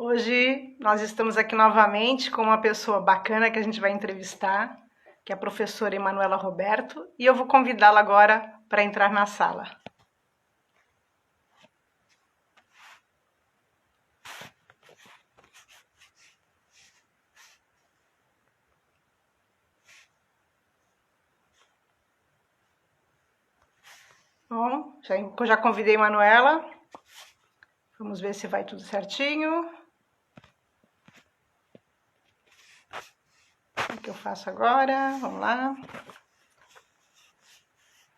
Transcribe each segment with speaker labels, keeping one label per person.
Speaker 1: Hoje nós estamos aqui novamente com uma pessoa bacana que a gente vai entrevistar, que é a professora Emanuela Roberto, e eu vou convidá-la agora para entrar na sala. Bom, já convidei a Emanuela. Vamos ver se vai tudo certinho. O que eu faço agora? Vamos lá.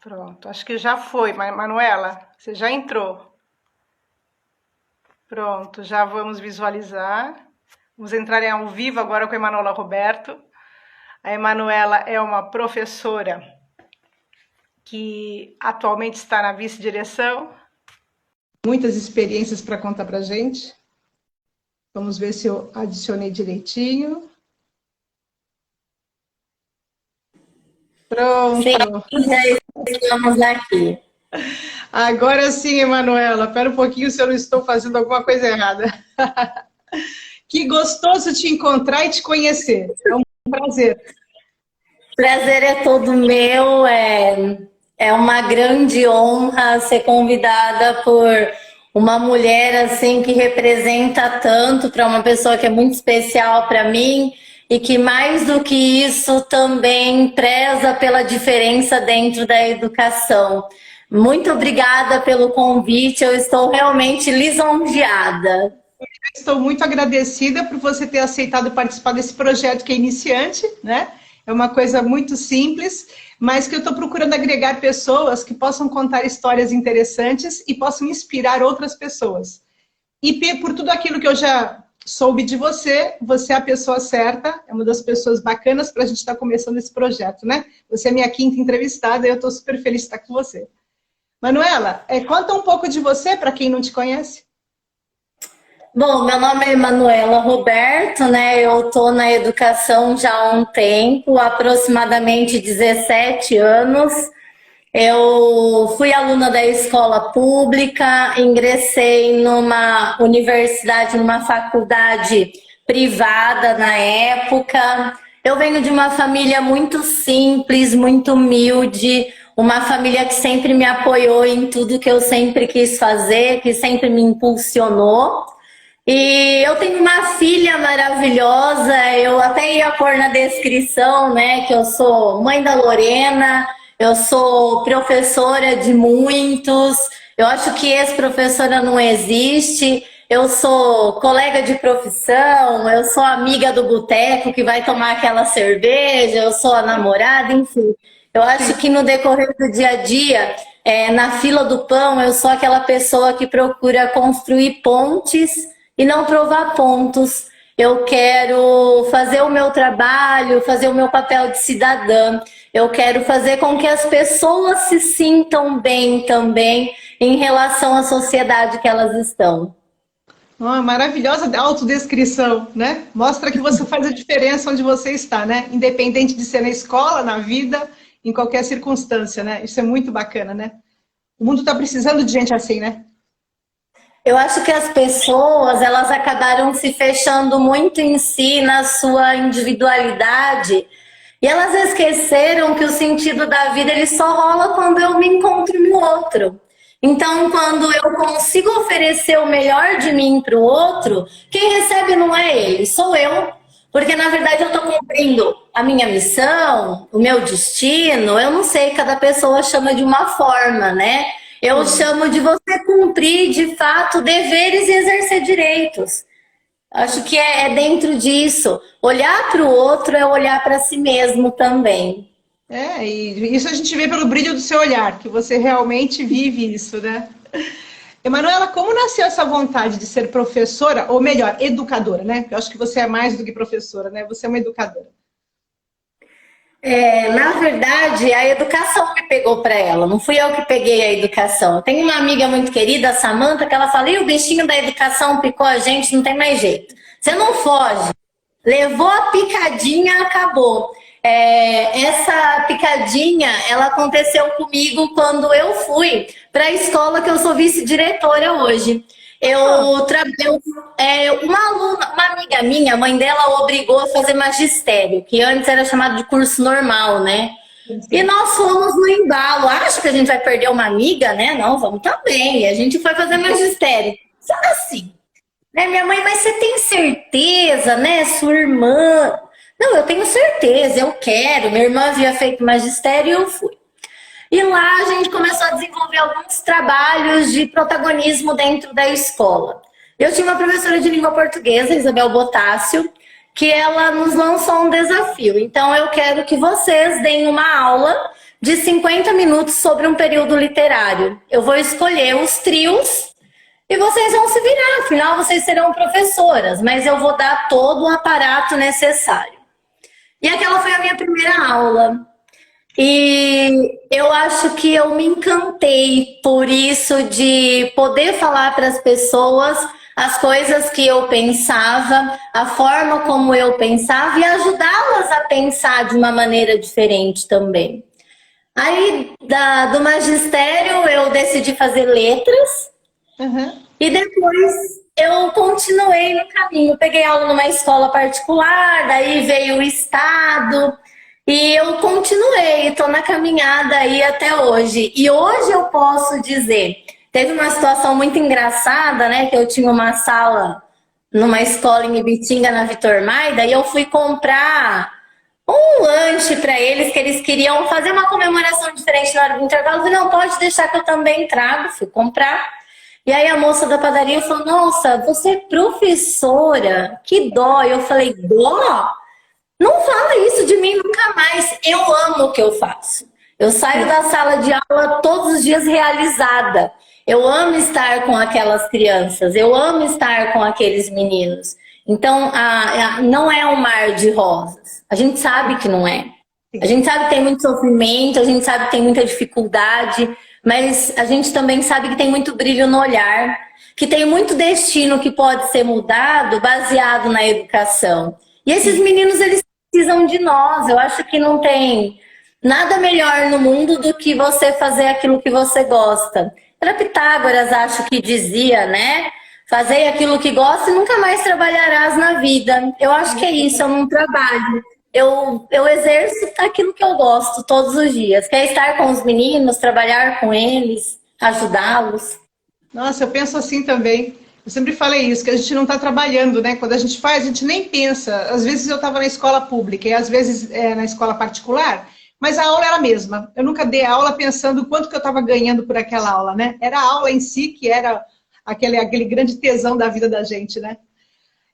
Speaker 1: Pronto, acho que já foi, Manuela, você já entrou. Pronto, já vamos visualizar. Vamos entrar ao vivo agora com a Emanuela Roberto. A Emanuela é uma professora que atualmente está na vice-direção. Muitas experiências para contar para a gente. Vamos ver se eu adicionei direitinho. Pronto.
Speaker 2: Sim, já estamos aqui.
Speaker 1: Agora sim, Emanuela. Espera um pouquinho se eu não estou fazendo alguma coisa errada. Que gostoso te encontrar e te conhecer. É um prazer.
Speaker 2: Prazer é todo meu. É uma grande honra ser convidada por uma mulher assim que representa tanto, para uma pessoa que é muito especial para mim e que mais do que isso também preza pela diferença dentro da educação. Muito obrigada pelo convite, eu estou realmente lisonjeada.
Speaker 1: Estou muito agradecida por você ter aceitado participar desse projeto que é iniciante, né? É uma coisa muito simples, mas que eu estou procurando agregar pessoas que possam contar histórias interessantes e possam inspirar outras pessoas. E por tudo aquilo que eu já soube de você, você é a pessoa certa, é uma das pessoas bacanas para a gente estar começando esse projeto, né? Você é minha quinta entrevistada e eu estou super feliz de estar com você. Manuela, conta um pouco de você para quem não te conhece.
Speaker 2: Bom, meu nome é Emanuela Roberto, né? Eu estou na educação já há um tempo, aproximadamente 17 anos. Eu fui aluna da escola pública, ingressei numa universidade, numa faculdade privada na época. Eu venho de uma família muito simples, muito humilde, uma família que sempre me apoiou em tudo que eu sempre quis fazer, que sempre me impulsionou. E eu tenho uma filha maravilhosa, eu até ia pôr na descrição, né, que eu sou mãe da Lorena, eu sou professora de muitos, eu acho que ex-professora não existe, eu sou colega de profissão, eu sou amiga do boteco que vai tomar aquela cerveja, eu sou a namorada, enfim. Eu acho que no decorrer do dia a dia, na fila do pão, eu sou aquela pessoa que procura construir pontes e não provar pontos. Eu quero fazer o meu trabalho, fazer o meu papel de cidadã. Eu quero fazer com que as pessoas se sintam bem também em relação à sociedade que elas estão.
Speaker 1: Maravilhosa autodescrição, né? Mostra que você faz a diferença onde você está, né? Independente de ser na escola, na vida, em qualquer circunstância, né? Isso é muito bacana, né? O mundo está precisando de gente assim, né?
Speaker 2: Eu acho que as pessoas, elas acabaram se fechando muito em si, na sua individualidade, e elas esqueceram que o sentido da vida ele só rola quando eu me encontro no outro. Então, quando eu consigo oferecer o melhor de mim para o outro, quem recebe não é ele, sou eu. Porque, na verdade, eu estou cumprindo a minha missão, o meu destino, eu não sei, cada pessoa chama de uma forma, né? Eu chamo de você cumprir, de fato, deveres e exercer direitos. Acho que é dentro disso. Olhar para o outro é olhar para si mesmo também.
Speaker 1: E isso a gente vê pelo brilho do seu olhar, que você realmente vive isso, né? Emanuela, como nasceu essa vontade de ser professora, ou melhor, educadora, né? Eu acho que você é mais do que professora, né? Você é uma educadora.
Speaker 2: Na verdade, a educação me pegou para ela, não fui eu que peguei a educação. Eu tenho uma amiga muito querida, a Samanta, que ela fala: e o bichinho da educação picou a gente, não tem mais jeito. Você não foge. Levou a picadinha, acabou. Essa picadinha, ela aconteceu comigo quando eu fui para a escola que eu sou vice-diretora hoje. Uma aluna, uma amiga minha, a mãe dela obrigou a fazer magistério, que antes era chamado de curso normal, né? E nós fomos no embalo. Acho que a gente vai perder uma amiga, né? Não, vamos também. A gente foi fazer magistério. Só assim, né? Minha mãe, mas você tem certeza, né? Sua irmã. Não, eu tenho certeza, eu quero. Minha irmã havia feito magistério e eu fui. E lá a gente começou a desenvolver alguns trabalhos de protagonismo dentro da escola. Eu tinha uma professora de língua portuguesa, Isabel Botássio, que ela nos lançou um desafio. Então eu quero que vocês deem uma aula de 50 minutos sobre um período literário. Eu vou escolher os trios e vocês vão se virar, afinal vocês serão professoras, mas eu vou dar todo o aparato necessário. E aquela foi a minha primeira aula. E eu acho que eu me encantei por isso de poder falar para as pessoas as coisas que eu pensava, a forma como eu pensava e ajudá-las a pensar de uma maneira diferente também. Aí, do magistério, eu decidi fazer letras. E depois eu continuei no caminho. Peguei aula numa escola particular, daí veio o estado. E eu continuei, estou na caminhada aí até hoje. E hoje eu posso dizer, teve uma situação muito engraçada, né? Que eu tinha uma sala numa escola em Ibitinga, na Vitor Maida, e eu fui comprar um lanche para eles, que eles queriam fazer uma comemoração diferente na hora do intervalo. Eu falei, não, pode deixar que eu também trago. Fui comprar. E aí a moça da padaria falou, nossa, você é professora? Que dó. Eu falei, dó? Não fala isso de mim nunca mais. Eu amo o que eu faço. Eu saio da sala de aula todos os dias realizada. Eu amo estar com aquelas crianças. Eu amo estar com aqueles meninos. Então, não é um mar de rosas. A gente sabe que não é. A gente sabe que tem muito sofrimento, a gente sabe que tem muita dificuldade, mas a gente também sabe que tem muito brilho no olhar, que tem muito destino que pode ser mudado baseado na educação. E esses meninos, eles precisam de nós. Eu acho que não tem nada melhor no mundo do que você fazer aquilo que você gosta. Era Pitágoras, acho que dizia, né? Fazer aquilo que gosta e nunca mais trabalharás na vida. Eu acho que é isso, eu não trabalho. Eu exerço aquilo que eu gosto todos os dias. Que é estar com os meninos, trabalhar com eles, ajudá-los.
Speaker 1: Nossa, eu penso assim também. Eu sempre falei isso, que a gente não está trabalhando, né? Quando a gente faz, a gente nem pensa. Às vezes eu estava na escola pública e às vezes na escola particular, mas a aula era a mesma. Eu nunca dei aula pensando quanto que eu estava ganhando por aquela aula, né? Era a aula em si que era aquele grande tesão da vida da gente, né?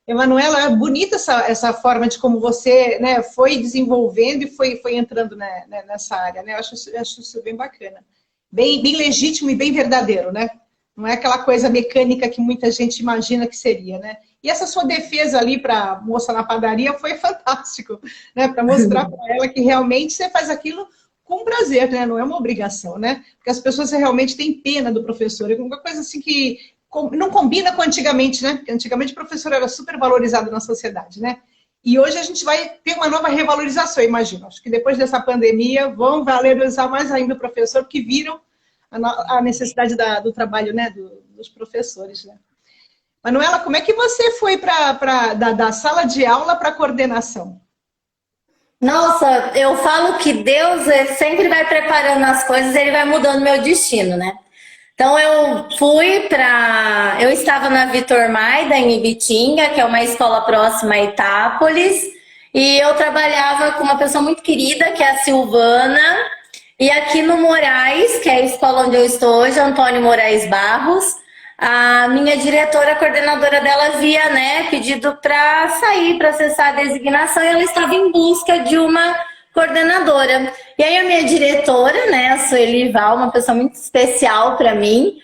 Speaker 1: Emanuela, é bonita essa forma de como você, né, foi desenvolvendo e foi entrando, né, nessa área, né? Eu acho isso bem bacana. Bem legítimo e bem verdadeiro, né? Não é aquela coisa mecânica que muita gente imagina que seria, né? E essa sua defesa ali para a moça na padaria foi fantástico, né? Para mostrar para ela que realmente você faz aquilo com prazer, né? Não é uma obrigação, né? Porque as pessoas realmente têm pena do professor. É uma coisa assim que não combina com antigamente, né? Porque antigamente o professor era super valorizado na sociedade, né? E hoje a gente vai ter uma nova revalorização, imagino. Acho que depois dessa pandemia vão valorizar mais ainda o professor, porque viram a necessidade do trabalho, né, dos professores, né? Manuela, como é que você foi da sala de aula para a coordenação?
Speaker 2: Nossa, eu falo que Deus sempre vai preparando as coisas, ele vai mudando meu destino, né? Então eu estava na Vitor Maida, em Ibitinga, que é uma escola próxima a Itápolis, e eu trabalhava com uma pessoa muito querida, que é a Silvana, e aqui no Moraes, que é a escola onde eu estou hoje, Antônio Moraes Barros, a minha diretora, a coordenadora dela havia, né, pedido para sair, para acessar a designação, e ela estava em busca de uma coordenadora. E aí a minha diretora, né, a Sueli Val, uma pessoa muito especial para mim,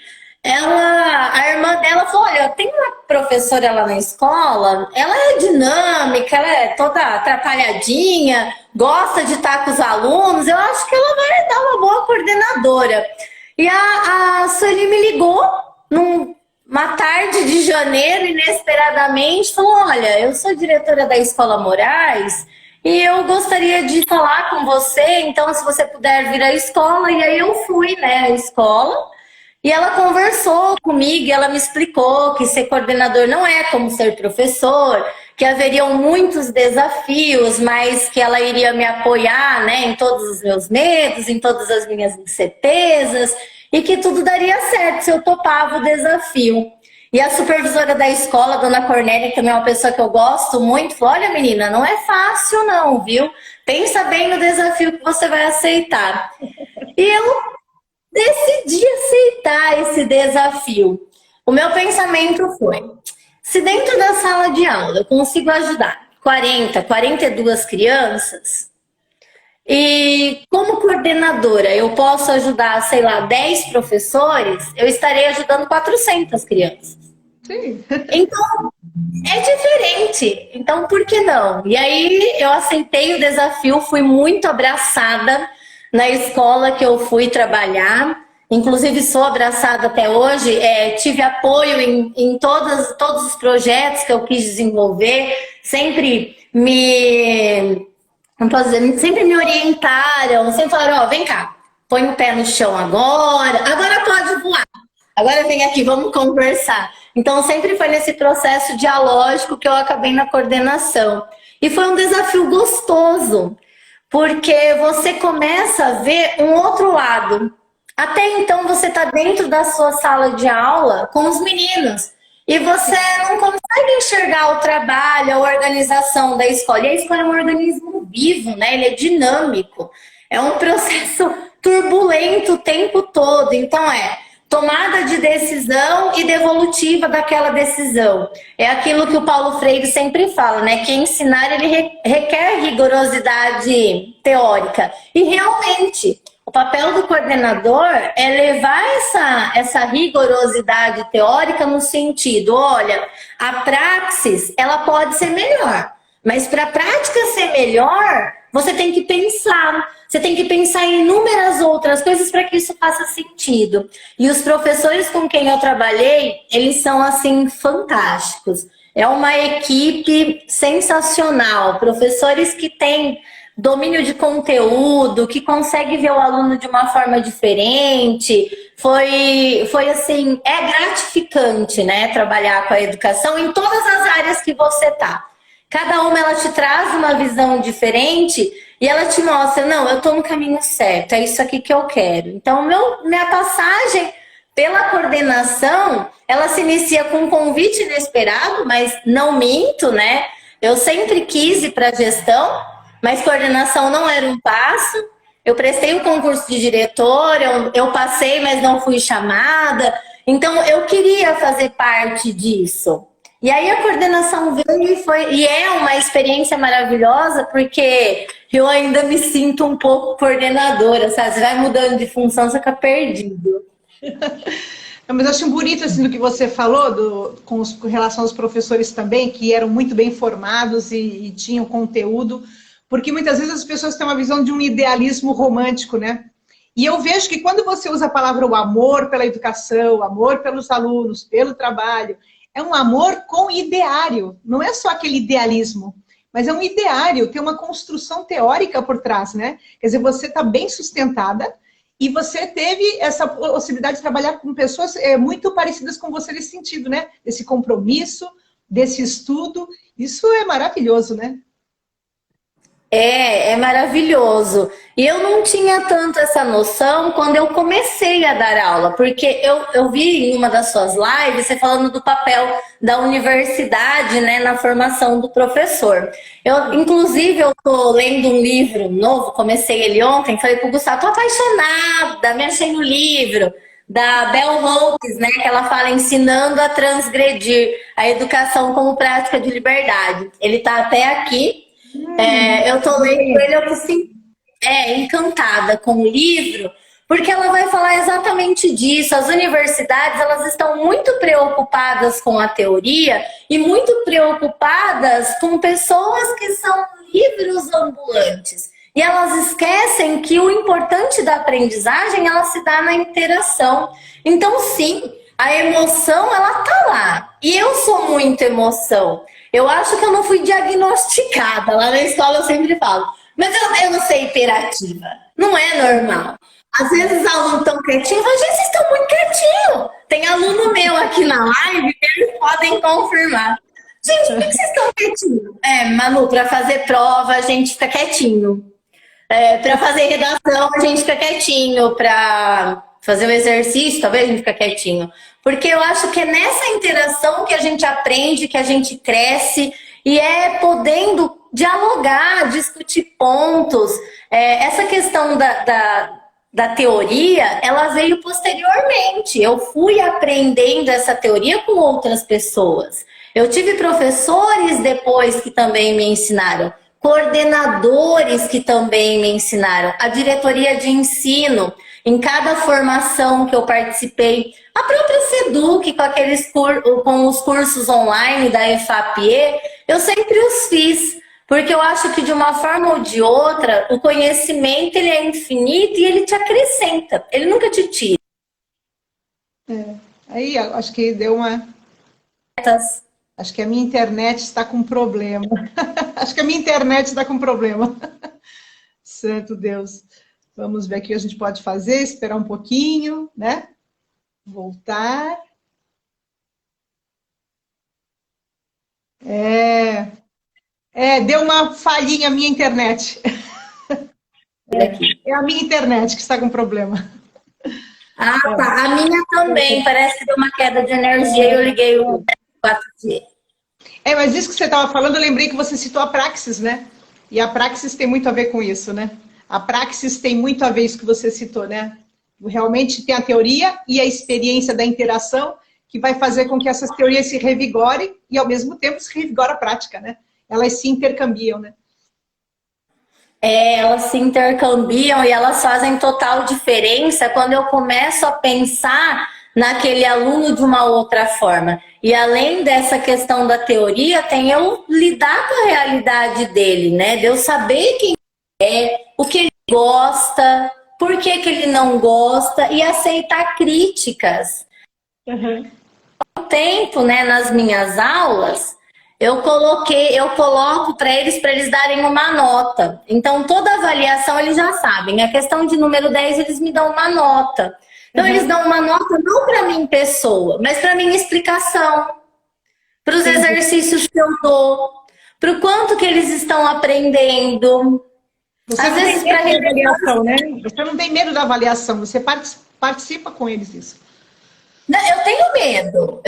Speaker 2: a irmã dela falou, olha, tem uma professora lá na escola, ela é dinâmica, ela é toda atrapalhadinha, gosta de estar com os alunos, eu acho que ela vai dar uma boa coordenadora. E a Sueli me ligou numa tarde de janeiro, inesperadamente, falou, olha, eu sou diretora da Escola Moraes e eu gostaria de falar com você, então se você puder vir à escola. E aí eu fui, né, à escola, E ela conversou comigo e ela me explicou que ser coordenador não é como ser professor, que haveriam muitos desafios, mas que ela iria me apoiar, né, em todos os meus medos, em todas as minhas incertezas, e que tudo daria certo se eu topava o desafio. E a supervisora da escola, dona Cornélia, que também é uma pessoa que eu gosto muito, falou: olha, menina, não é fácil não, viu? Pensa bem no desafio que você vai aceitar. E eu decidi aceitar esse desafio. O meu pensamento foi: se dentro da sala de aula eu consigo ajudar 42 crianças, e como coordenadora eu posso ajudar, sei lá, 10 professores, eu estarei ajudando 400 crianças.
Speaker 1: Sim.
Speaker 2: Então, é diferente. Então, por que não? E aí eu aceitei o desafio, fui muito abraçada na escola que eu fui trabalhar. Inclusive, sou abraçada até hoje. Tive apoio em todos os projetos que eu quis desenvolver. Sempre não posso dizer, sempre me orientaram. Sempre falaram: ó, vem cá, põe o pé no chão agora pode voar. Agora vem aqui, vamos conversar. Então, sempre foi nesse processo dialógico que eu acabei na coordenação. E foi um desafio gostoso, porque você começa a ver um outro lado. Até então, você está dentro da sua sala de aula com os meninos. E você não consegue enxergar o trabalho, a organização da escola. E a escola é um organismo vivo, né? Ele é dinâmico. É um processo turbulento o tempo todo. Então, tomada de decisão e devolutiva daquela decisão. É aquilo que o Paulo Freire sempre fala, né? Que ensinar, ele requer rigorosidade teórica. E realmente, o papel do coordenador é levar essa rigorosidade teórica no sentido: olha, a praxis, ela pode ser melhor, mas para a prática ser melhor, você tem que pensar. Você tem que pensar em inúmeras outras coisas para que isso faça sentido. E os professores com quem eu trabalhei, eles são, assim, fantásticos. É uma equipe sensacional. Professores que têm domínio de conteúdo, que conseguem ver o aluno de uma forma diferente. Foi assim, é gratificante, né? Trabalhar com a educação em todas as áreas que você tá. Cada uma, ela te traz uma visão diferente e ela te mostra: não, eu tô no caminho certo, é isso aqui que eu quero. Então, minha passagem pela coordenação, ela se inicia com um convite inesperado, mas não minto, né? Eu sempre quis ir para gestão, mas coordenação não era um passo. Eu prestei o concurso de diretor, eu passei, mas não fui chamada. Então, eu queria fazer parte disso. E aí a coordenação veio e é uma experiência maravilhosa, porque eu ainda me sinto um pouco coordenadora, sabe? Você vai mudando de função, você fica perdido.
Speaker 1: Mas eu acho bonito assim, do que você falou, com relação aos professores também, que eram muito bem formados e tinham conteúdo, porque muitas vezes as pessoas têm uma visão de um idealismo romântico, né? E eu vejo que quando você usa a palavra o amor pela educação, o amor pelos alunos, pelo trabalho, é um amor com ideário, não é só aquele idealismo, mas é um ideário, tem uma construção teórica por trás, né? Quer dizer, você está bem sustentada e você teve essa possibilidade de trabalhar com pessoas muito parecidas com você nesse sentido, né? Desse compromisso, desse estudo, isso é maravilhoso, né?
Speaker 2: É maravilhoso. E eu não tinha tanto essa noção quando eu comecei a dar aula, porque eu vi em uma das suas lives você falando do papel da universidade, né, na formação do professor. Inclusive, eu tô lendo um livro novo, comecei ele ontem, falei pro Gustavo: tô apaixonada, me achei no livro da Bell Hooks, né, que ela fala ensinando a transgredir a educação como prática de liberdade. Ele tá até aqui. Eu tô lendo ele, eu tô assim, encantada com o livro, porque ela vai falar exatamente disso. As universidades, elas estão muito preocupadas com a teoria e muito preocupadas com pessoas que são livros ambulantes. E elas esquecem que o importante da aprendizagem, ela se dá na interação. Então, sim, a emoção, ela tá lá. E eu sou muito emoção. Eu acho que eu não fui diagnosticada. Lá na escola eu sempre falo: mas eu não sei hiperativa. Não é normal. Às vezes os alunos estão quietinhos, mas gente, vocês estão muito quietinhos. Tem aluno meu aqui na live, eles podem confirmar. Gente, por que vocês estão quietinhos? Manu, para fazer prova a gente fica quietinho. Para fazer redação a gente fica quietinho. Para fazer o exercício, talvez a gente fica quietinho. Porque eu acho que é nessa interação que a gente aprende, que a gente cresce e é podendo dialogar, discutir pontos. Essa questão da teoria, ela veio posteriormente. Eu fui aprendendo essa teoria com outras pessoas. Eu tive professores depois que também me ensinaram, coordenadores que também me ensinaram, a diretoria de ensino, em cada formação que eu participei, a própria SEDUC, com os cursos online da EFAPE, eu sempre os fiz. Porque eu acho que de uma forma ou de outra, o conhecimento ele é infinito e ele te acrescenta. Ele nunca te tira.
Speaker 1: Aí, acho que deu uma... Acho que a minha internet está com problema. Acho que a minha internet está com problema. Santo Deus. Vamos ver o que a gente pode fazer, esperar um pouquinho, né? Voltar. Deu uma falhinha a minha internet. É a minha internet que está com problema.
Speaker 2: Ah, tá. A minha também. Parece que deu uma queda de energia e eu liguei o 4G.
Speaker 1: Mas isso que você estava falando, eu lembrei que você citou a Praxis, né? E a Praxis tem muito a ver com isso, né? A Praxis tem muito a ver com isso que você citou, né? Realmente tem a teoria e a experiência da interação que vai fazer com que essas teorias se revigorem e, ao mesmo tempo, se revigora a prática, né? Elas se intercambiam, né?
Speaker 2: Elas se intercambiam e elas fazem total diferença quando eu começo a pensar naquele aluno de uma outra forma. E além dessa questão da teoria, tem eu lidar com a realidade dele, né? De eu saber quem é, o que ele gosta, por que ele não gosta e aceitar críticas.
Speaker 1: Uhum.
Speaker 2: Há um tempo, né, nas minhas aulas, eu coloco para eles darem uma nota. Então, toda avaliação eles já sabem. A questão de número 10, eles me dão uma nota. Então, eles dão uma nota não para mim, pessoa, mas para minha explicação, para os exercícios que eu dou, para o quanto que eles estão aprendendo.
Speaker 1: Você às vezes para avaliação, né? Você não tem medo da avaliação, você participa com eles disso.
Speaker 2: Não, eu tenho medo,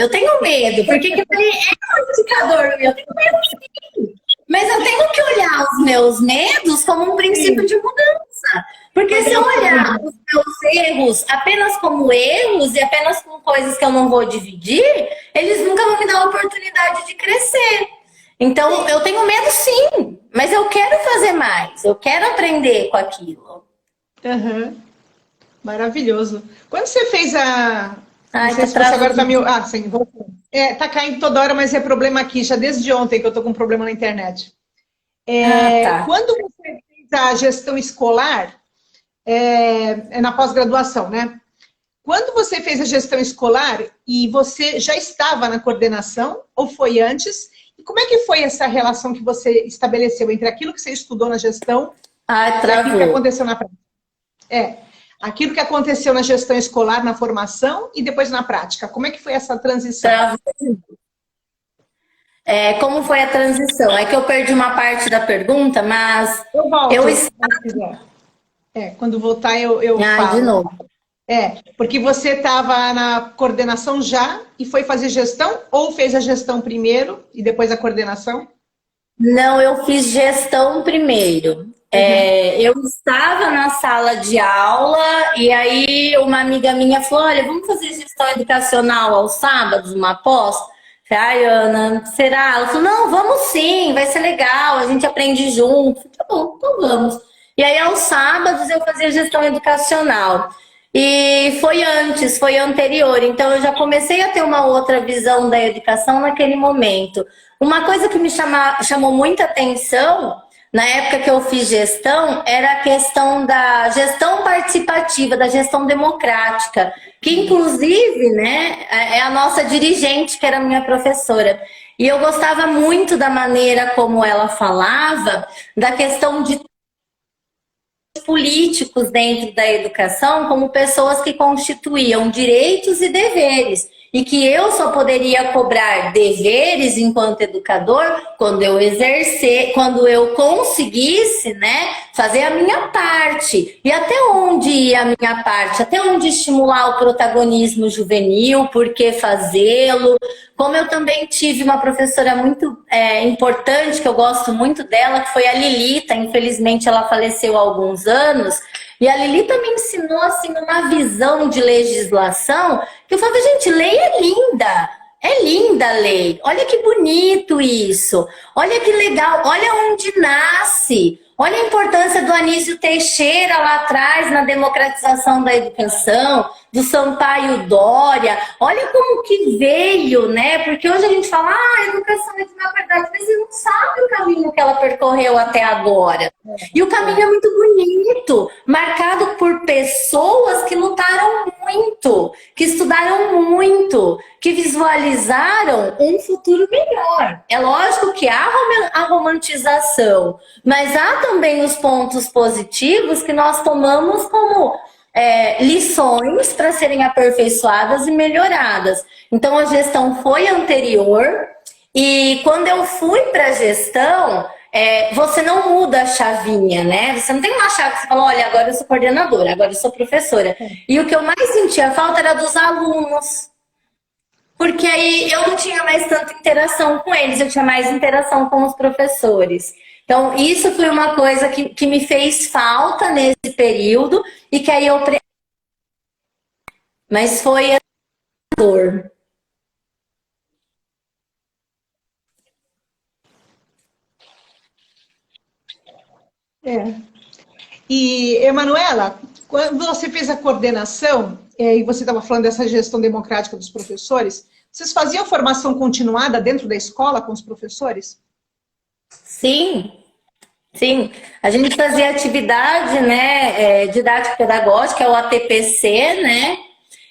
Speaker 2: porque é um indicador, eu tenho medo sim. Mas eu tenho que olhar os meus medos como um princípio de mudança. Porque se eu olhar os meus erros apenas como erros e apenas como coisas que eu não vou dividir, eles nunca vão me dar a oportunidade de crescer. Então, eu tenho medo sim, mas eu quero fazer mais, eu quero aprender com aquilo.
Speaker 1: Uhum. Maravilhoso. Quando você fez a...
Speaker 2: Ai,
Speaker 1: não sei se você agora tá meio... Ah, sim, voltou. Tá caindo toda hora, mas é problema aqui, já desde ontem que eu tô com problema na internet.
Speaker 2: Tá.
Speaker 1: Quando você fez a gestão escolar, na pós-graduação, né? Quando você fez a gestão escolar e você já estava na coordenação, ou foi antes? E como é que foi essa relação que você estabeleceu entre aquilo que você estudou na gestão e aquilo que aconteceu na prática? Aquilo que aconteceu na gestão escolar, na formação e depois na prática. Como é que foi essa transição?
Speaker 2: Como foi a transição? É que eu perdi uma parte da pergunta, mas
Speaker 1: eu volto. Quando voltar eu falo.
Speaker 2: De novo.
Speaker 1: Porque você estava na coordenação já e foi fazer gestão ou fez a gestão primeiro e depois a coordenação?
Speaker 2: Não, eu fiz gestão primeiro. Eu estava na sala de aula e aí uma amiga minha falou, olha, vamos fazer gestão educacional aos sábados, uma pós? Falei, Ana, será? Ela falou, não, vamos sim, vai ser legal, a gente aprende junto. Falei, tá bom, então vamos. E aí aos sábados eu fazia gestão educacional. E foi anterior, então eu já comecei a ter uma outra visão da educação naquele momento. Uma coisa que me chamou muita atenção na época que eu fiz gestão era a questão da gestão participativa, da gestão democrática, que inclusive, né, é a nossa dirigente, que era minha professora. E eu gostava muito da maneira como ela falava, da questão de políticos dentro da educação como pessoas que constituíam direitos e deveres. E que eu só poderia cobrar deveres enquanto educador quando eu exercer, quando eu conseguisse, né, fazer a minha parte. E até onde ir a minha parte? Até onde estimular o protagonismo juvenil, por que fazê-lo? Como eu também tive uma professora muito importante, que eu gosto muito dela, que foi a Lilita, infelizmente ela faleceu há alguns anos, e a Lilita me ensinou assim, uma visão de legislação, que eu falava, gente, lei é linda a lei, olha que bonito isso, olha que legal, olha onde nasce. Olha a importância do Anísio Teixeira lá atrás na democratização da educação, do Sampaio Dória. Olha como que veio, né? Porque hoje a gente fala, a educação é de uma verdade, mas você não sabe o caminho que ela percorreu até agora. E o caminho é muito bonito, marcado por pessoas que lutaram muito, que estudaram muito, que visualizaram um futuro melhor. É lógico que há a romantização, mas há também os pontos positivos que nós tomamos como lições para serem aperfeiçoadas e melhoradas. Então a gestão foi anterior e quando eu fui para a gestão, você não muda a chavinha, né? Você não tem uma chave que você fala, olha, agora eu sou coordenadora, agora eu sou professora. E o que eu mais sentia falta era dos alunos. Porque aí eu não tinha mais tanta interação com eles, eu tinha mais interação com os professores. Então, isso foi uma coisa que me fez falta nesse período e que aí eu... Mas foi a dor.
Speaker 1: E, Emanuela, quando você fez a coordenação, e você estava falando dessa gestão democrática dos professores, vocês faziam formação continuada dentro da escola com os professores?
Speaker 2: Sim, sim. A gente fazia atividade, né, didático-pedagógica, é o ATPC, né?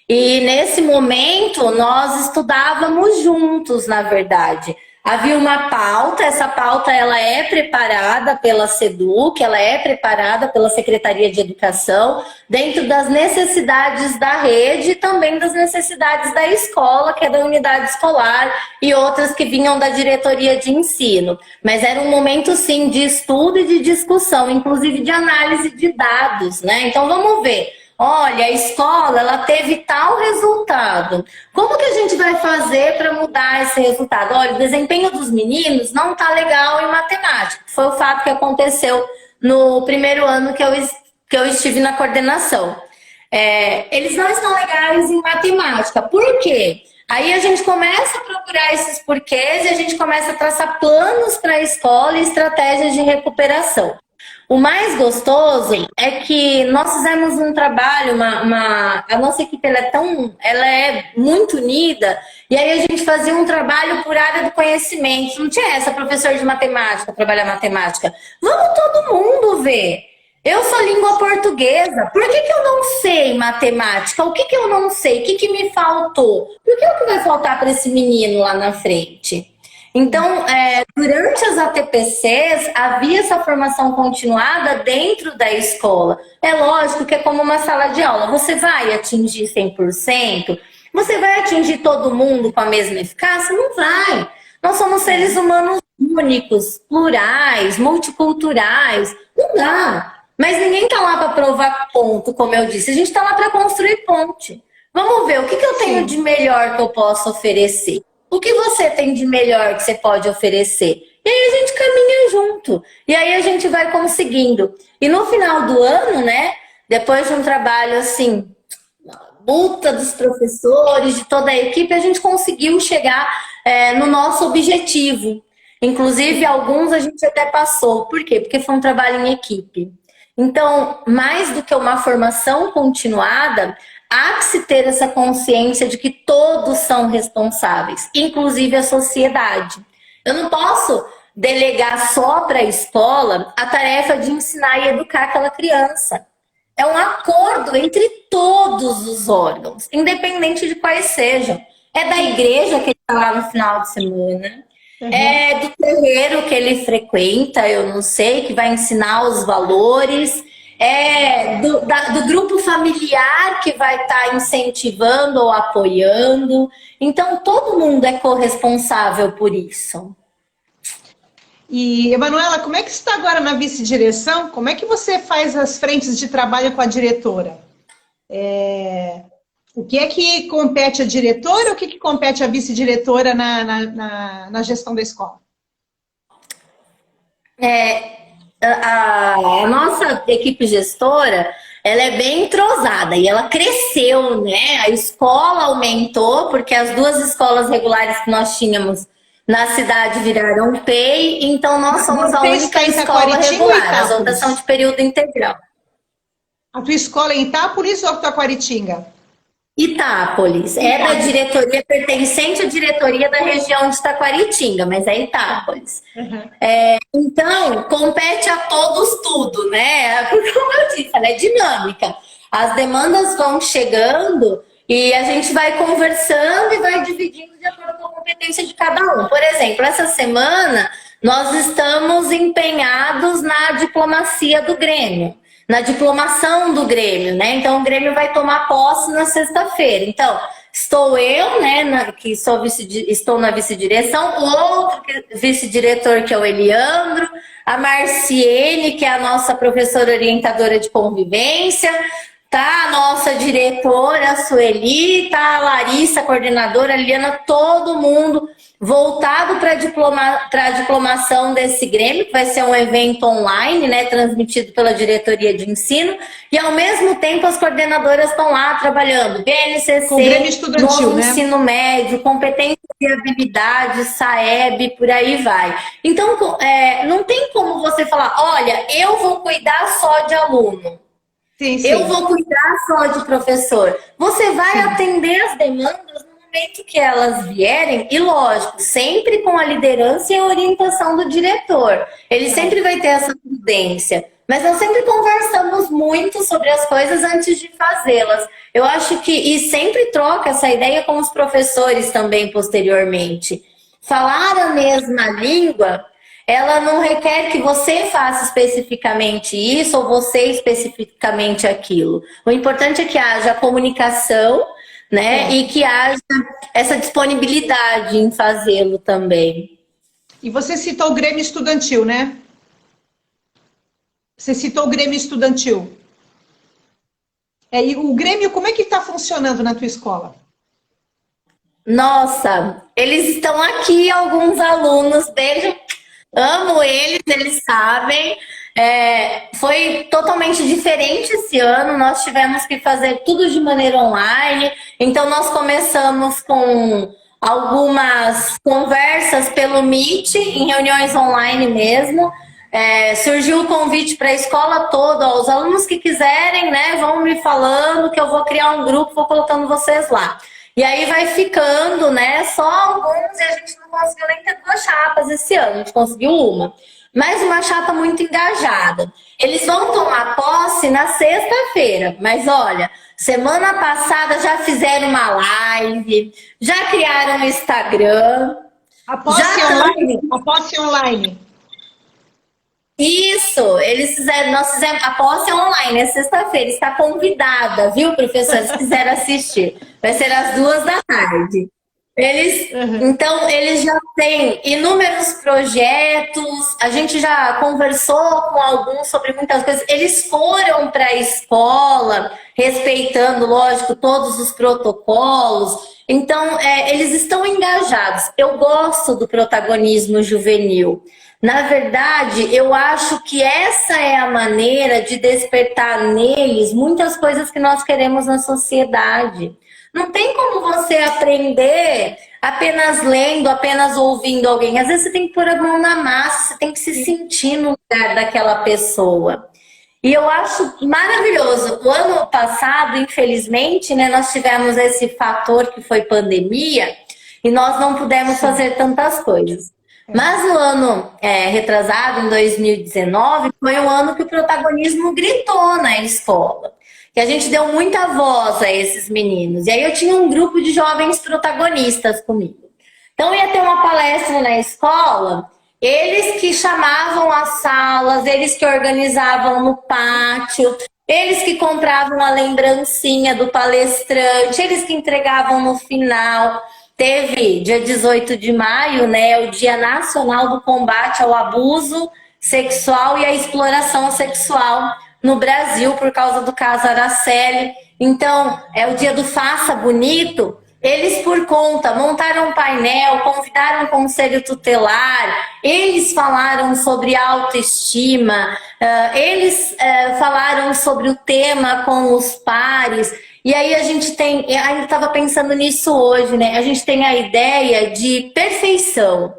Speaker 2: E nesse momento nós estudávamos juntos, na verdade. Havia uma pauta, essa pauta ela é preparada pela SEDUC, ela é preparada pela Secretaria de Educação, dentro das necessidades da rede e também das necessidades da escola, que é da unidade escolar, e outras que vinham da diretoria de ensino. Mas era um momento, sim, de estudo e de discussão, inclusive de análise de dados, né? Então vamos ver. Olha, a escola, ela teve tal resultado. Como que a gente vai fazer para mudar esse resultado? Olha, o desempenho dos meninos não está legal em matemática. Foi o fato que aconteceu no primeiro ano que eu estive na coordenação. Eles não estão legais em matemática. Por quê? Aí a gente começa a procurar esses porquês e a gente começa a traçar planos para a escola e estratégias de recuperação. O mais gostoso é que nós fizemos um trabalho, a nossa equipe ela é muito unida, e aí a gente fazia um trabalho por área do conhecimento. Não tinha essa professor de matemática, trabalhar matemática. Vamos todo mundo ver. Eu sou língua portuguesa, por que eu não sei matemática? O que eu não sei? O que me faltou? Por que é o que vai faltar para esse menino lá na frente? Então, durante as ATPCs, havia essa formação continuada dentro da escola. É lógico que é como uma sala de aula. Você vai atingir 100%? Você vai atingir todo mundo com a mesma eficácia? Não vai. Nós somos seres humanos únicos, plurais, multiculturais. Não dá. Mas ninguém está lá para provar ponto, como eu disse. A gente está lá para construir ponte. Vamos ver, o que eu tenho de melhor que eu posso oferecer? O que você tem de melhor que você pode oferecer? E aí a gente caminha junto. E aí a gente vai conseguindo. E no final do ano, né? Depois de um trabalho assim, luta dos professores, de toda a equipe, a gente conseguiu chegar no nosso objetivo. Inclusive, alguns a gente até passou. Por quê? Porque foi um trabalho em equipe. Então, mais do que uma formação continuada, há que se ter essa consciência de que todos são responsáveis, inclusive a sociedade. Eu não posso delegar só para a escola a tarefa de ensinar e educar aquela criança. É um acordo entre todos os órgãos, independente de quais sejam. É da igreja que ele está lá no final de semana, é do terreiro que ele frequenta, eu não sei, que vai ensinar os valores, do grupo familiar que vai estar incentivando ou apoiando. Então, todo mundo é corresponsável por isso.
Speaker 1: E, Emanuela, como é que você está agora na vice-direção? Como é que você faz as frentes de trabalho com a diretora? O que é que compete à diretora, o que que compete à vice-diretora na gestão da escola?
Speaker 2: A nossa equipe gestora, ela é bem entrosada e ela cresceu, né? A escola aumentou, porque as duas escolas regulares que nós tínhamos na cidade viraram PEI, então nós somos a única escola regular, as outras são de período integral.
Speaker 1: A tua escola é em Itápolis ou Taquaritinga?
Speaker 2: Itápolis. É da diretoria, pertencente à diretoria da região de Taquaritinga, mas é Itápolis.
Speaker 1: Uhum.
Speaker 2: Então, compete a todos tudo, né? Porque, como eu disse, ela é dinâmica. As demandas vão chegando e a gente vai conversando e vai dividindo de acordo com a competência de cada um. Por exemplo, essa semana nós estamos empenhados na diplomacia do Grêmio, na diplomação do Grêmio, né? Então o Grêmio vai tomar posse na sexta-feira. Então, estou eu, né, que estou na vice-direção, o outro vice-diretor, que é o Eliandro, a Marciene, que é a nossa professora orientadora de convivência, tá a nossa diretora, a Sueli, tá a Larissa, a coordenadora, a Liliana, todo mundo voltado para a diplomação desse Grêmio, que vai ser um evento online, né, transmitido pela diretoria de ensino, e ao mesmo tempo as coordenadoras estão lá trabalhando, BNCC,
Speaker 1: com o Grêmio Estudantil,
Speaker 2: novo
Speaker 1: né?
Speaker 2: ensino médio, competência e habilidade, SAEB, por aí vai. Então, não tem como você falar, olha, eu vou cuidar só de aluno.
Speaker 1: Sim, sim.
Speaker 2: Eu vou cuidar só de professor. Você vai atender as demandas no momento que elas vierem, e lógico, sempre com a liderança e a orientação do diretor. Ele sempre vai ter essa prudência. Mas nós sempre conversamos muito sobre as coisas antes de fazê-las. Eu acho que, e sempre troca essa ideia com os professores também posteriormente. Falar a mesma língua, ela não requer que você faça especificamente isso ou você especificamente aquilo. O importante é que haja comunicação, né? E que haja essa disponibilidade em fazê-lo também.
Speaker 1: E você citou o Grêmio Estudantil, né? Você citou o Grêmio Estudantil. E o Grêmio, como é que está funcionando na tua escola?
Speaker 2: Nossa, eles estão aqui, alguns alunos, beijo. Amo eles, eles sabem. Foi totalmente diferente esse ano. Nós tivemos que fazer tudo de maneira online. Então, nós começamos com algumas conversas pelo Meet, em reuniões online mesmo. Surgiu o convite para a escola toda. Ó, os alunos que quiserem, né, vão me falando que eu vou criar um grupo, vou colocando vocês lá. E aí vai ficando, né, só alguns, e a gente não conseguiu nem ter 2 chapas esse ano, a gente conseguiu uma. Mas uma chapa muito engajada. Eles vão tomar posse na sexta-feira, mas olha, semana passada já fizeram uma live, já criaram um Instagram.
Speaker 1: A posse online? A posse online.
Speaker 2: Isso, nós fizemos a posse online, é sexta-feira, está convidada, viu, professor, se quiser assistir. Vai ser às 14h. Então, eles já têm inúmeros projetos, a gente já conversou com alguns sobre muitas coisas. Eles foram para a escola, respeitando, lógico, todos os protocolos. Então, eles estão engajados. Eu gosto do protagonismo juvenil. Na verdade, eu acho que essa é a maneira de despertar neles muitas coisas que nós queremos na sociedade. Não tem como você aprender apenas lendo, apenas ouvindo alguém. Às vezes você tem que pôr a mão na massa, você tem que se sentir no lugar daquela pessoa. E eu acho maravilhoso. O ano passado, infelizmente, né, nós tivemos esse fator que foi pandemia e nós não pudemos fazer tantas coisas. Mas no ano retrasado, em 2019, foi um ano que o protagonismo gritou na escola. Que a gente deu muita voz a esses meninos. E aí eu tinha um grupo de jovens protagonistas comigo. Então ia ter uma palestra na escola Eles que chamavam as salas, eles que organizavam no pátio, eles que compravam a lembrancinha do palestrante, eles que entregavam no final. Teve dia 18 de maio, né, o Dia Nacional do Combate ao Abuso Sexual e à Exploração Sexual no Brasil, por causa do caso Araceli. Então, é o dia do Faça Bonito. Eles, por conta, montaram um painel, convidaram um conselho tutelar, eles falaram sobre autoestima, eles falaram sobre o tema com os pares. E aí a gente tem, eu ainda estava pensando nisso hoje, né? A gente tem a ideia de perfeição.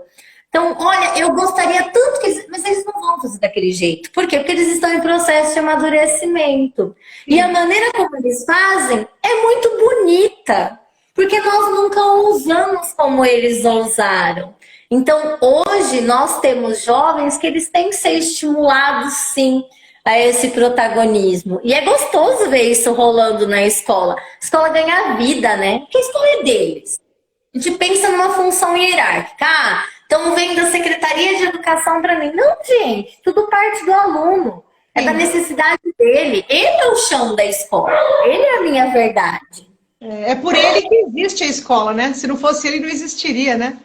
Speaker 2: Então, olha, eu gostaria tanto que eles... Mas eles não vão fazer daquele jeito. Por quê? Porque eles estão em processo de amadurecimento. E a maneira como eles fazem é muito bonita. Porque nós nunca ousamos como eles ousaram. Então, hoje, nós temos jovens que eles têm que ser estimulados, sim, a esse protagonismo. E é gostoso ver isso rolando na escola. A escola ganha vida, né? Porque a escola é deles. A gente pensa numa função hierárquica. Ah, estão vendo a Secretaria de Educação para mim. Não, gente, tudo parte do aluno. É da necessidade dele. Ele é o chão da escola. Ele é a minha verdade.
Speaker 1: É por ele que existe a escola, né? Se não fosse ele, não existiria, né?